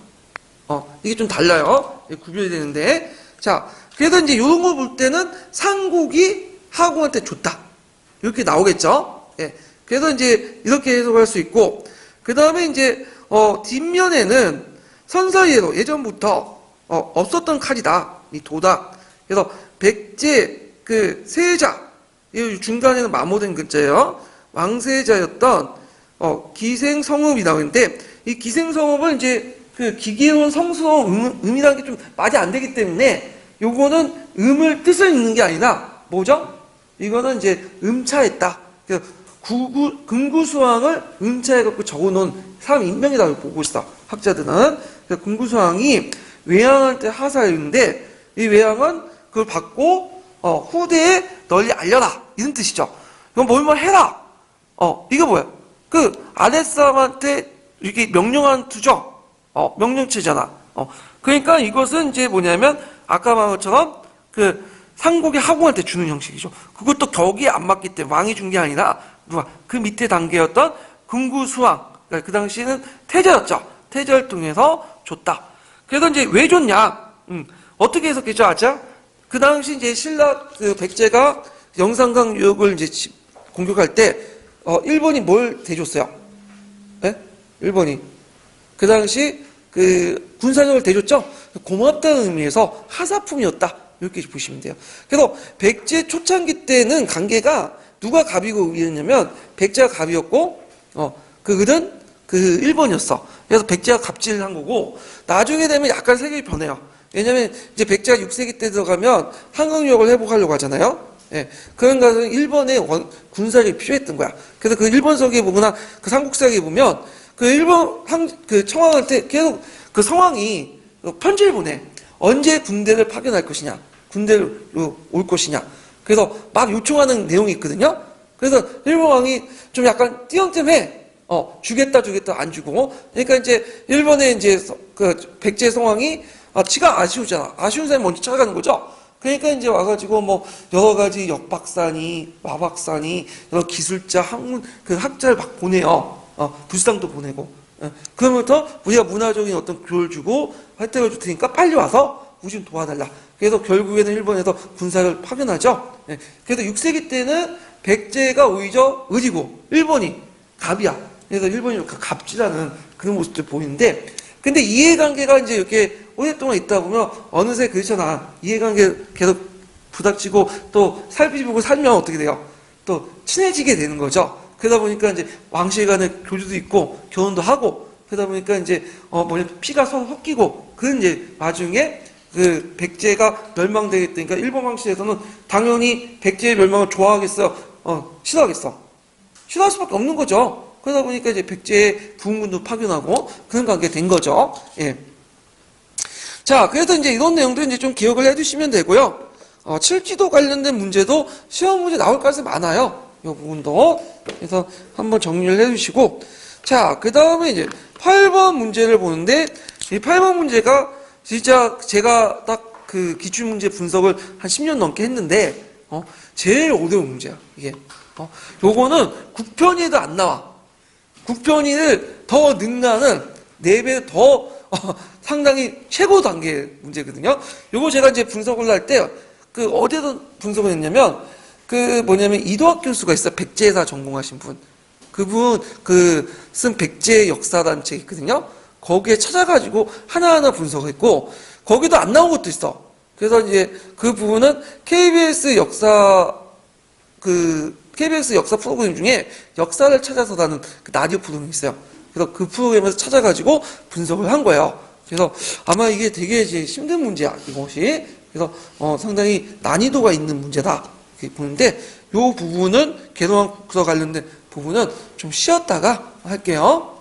이게 좀 달라요. 구별이 되는데. 자, 그래서 이제 이런 걸 볼 때는 상국이 하국한테 줬다. 이렇게 나오겠죠. 예. 그래서 이제 이렇게 해석할 수 있고, 그 다음에 이제, 뒷면에는 선사예로 예전부터, 없었던 칼이다. 이 도다. 그래서 백제, 세자, 이 중간에는 마모된 글자예요. 왕세자였던, 기생성읍이라고 하는데, 이 기생성읍은 이제 기계로운 성스러운 음이라는 게 좀 말이 안 되기 때문에 요거는 음을 뜻을 읽는 게 아니라 뭐죠? 이거는 이제 음차했다. 금구수왕을 음차해갖고 적어놓은 사람 인명이라고 보고 있어. 학자들은. 금구수왕이 외양할 때 하사였는데 이 외양은 그걸 받고 후대에 널리 알려라 이런 뜻이죠. 이건 뭘 해라. 이거 뭐야? 아랫사람한테 이렇게 명령하는 투죠. 명령체잖아. 그러니까 이것은 이제 뭐냐면, 아까 말한 것처럼, 상국의 하국한테 주는 형식이죠. 그것도 격이 안 맞기 때문에, 왕이 준 게 아니라, 그 밑에 단계였던 금구수왕. 그러니까 그 당시에는 태자였죠. 태자를 통해서 줬다. 그래서 이제 왜 줬냐? 어떻게 해석했죠, 아자? 그 당시 이제 신라 백제가 영산강 유역을 이제 공격할 때, 일본이 뭘 대줬어요? 예? 일본이. 그 당시 군사력을 대줬죠. 고맙다는 의미에서 하사품이었다. 이렇게 보시면 돼요. 그래서 백제 초창기 때는 관계가 누가 갑이고 이랬냐면 백제가 갑이었고 그들은 일본이었어. 그래서 백제가 갑질을 한 거고 나중에 되면 약간 색이 변해요. 왜냐면 이제 백제가 6세기 때 들어가면 한강유역을 회복하려고 하잖아요. 예. 그런 것은 일본의 군사력이 필요했던 거야. 그래서 일본서기에 보거나 삼국사기에 보면 일본 청왕한테 계속 성왕이 편지를 보내. 언제 군대를 파견할 것이냐. 군대를 올 것이냐. 그래서 막 요청하는 내용이 있거든요. 그래서 일본 왕이 좀 약간 띄엄띄엄해. 주겠다 안 주고. 그러니까 이제 일본의 이제 백제 성왕이 지가 아쉬우잖아. 아쉬운 사람이 먼저 찾아가는 거죠. 그러니까 이제 와가지고 뭐 여러 가지 역박사니 마박사니 여러 기술자 학문 학자를 막 보내요. 불상도 보내고. 그러면서 우리가 문화적인 어떤 교를 주고 혜택을 줄 테니까 빨리 와서 우리 좀 도와달라. 그래서 결국에는 일본에서 군사를 파견하죠. 그래서 6세기 때는 백제가 오히려 의리고 일본이 갑이야. 그래서 일본이 갑질하는 그런 모습들 보이는데, 근데 이해관계가 이제 이렇게 오랫동안 있다 보면 어느새 그렇잖아. 이해관계 계속 부닥치고 또 살피고 살면 어떻게 돼요? 또 친해지게 되는 거죠. 그러다 보니까 이제 왕실 간의 교류도 있고 결혼도 하고 그러다 보니까 이제 피가 서로 섞이고 그런 이제 와중에 백제가 멸망되게 되니까 일본 왕실에서는 당연히 백제의 멸망을 좋아하겠어요? 싫어하겠어? 싫어할 수밖에 없는 거죠. 그러다 보니까 이제 백제의 부흥군도 파견하고 그런 관계가 된 거죠. 예. 자, 그래서 이제 이런 내용도 이제 좀 기억을 해두시면 되고요. 칠지도 관련된 문제도 시험 문제 나올 가능성이 많아요. 이 부분도. 그래서 한번 정리를 해주시고. 자, 그 다음에 이제 8번 문제를 보는데, 이 8번 문제가 진짜 제가 딱 기출문제 분석을 한 10년 넘게 했는데, 제일 어려운 문제야, 이게. 요거는 국편위에도 안 나와. 국편위를 더 능가하는 4배 더 상당히 최고 단계 문제거든요. 요거 제가 이제 분석을 할 때, 어디에서 분석을 했냐면, 이도학 교수가 있어요. 백제사 전공하신 분. 그분, 쓴 백제 역사라는 책이 있거든요. 거기에 찾아가지고 하나하나 분석했고, 거기도 안 나온 것도 있어. 그래서 이제 그 부분은 KBS 역사 프로그램 중에 역사를 찾아서라는 라디오 프로그램이 있어요. 그래서 그 프로그램에서 찾아가지고 분석을 한 거예요. 그래서 아마 이게 되게 이제 힘든 문제야, 이것이. 그래서 상당히 난이도가 있는 문제다. 이렇게 보는데, 요 부분은 개성학과 관련된 부분은 좀 쉬었다가 할게요.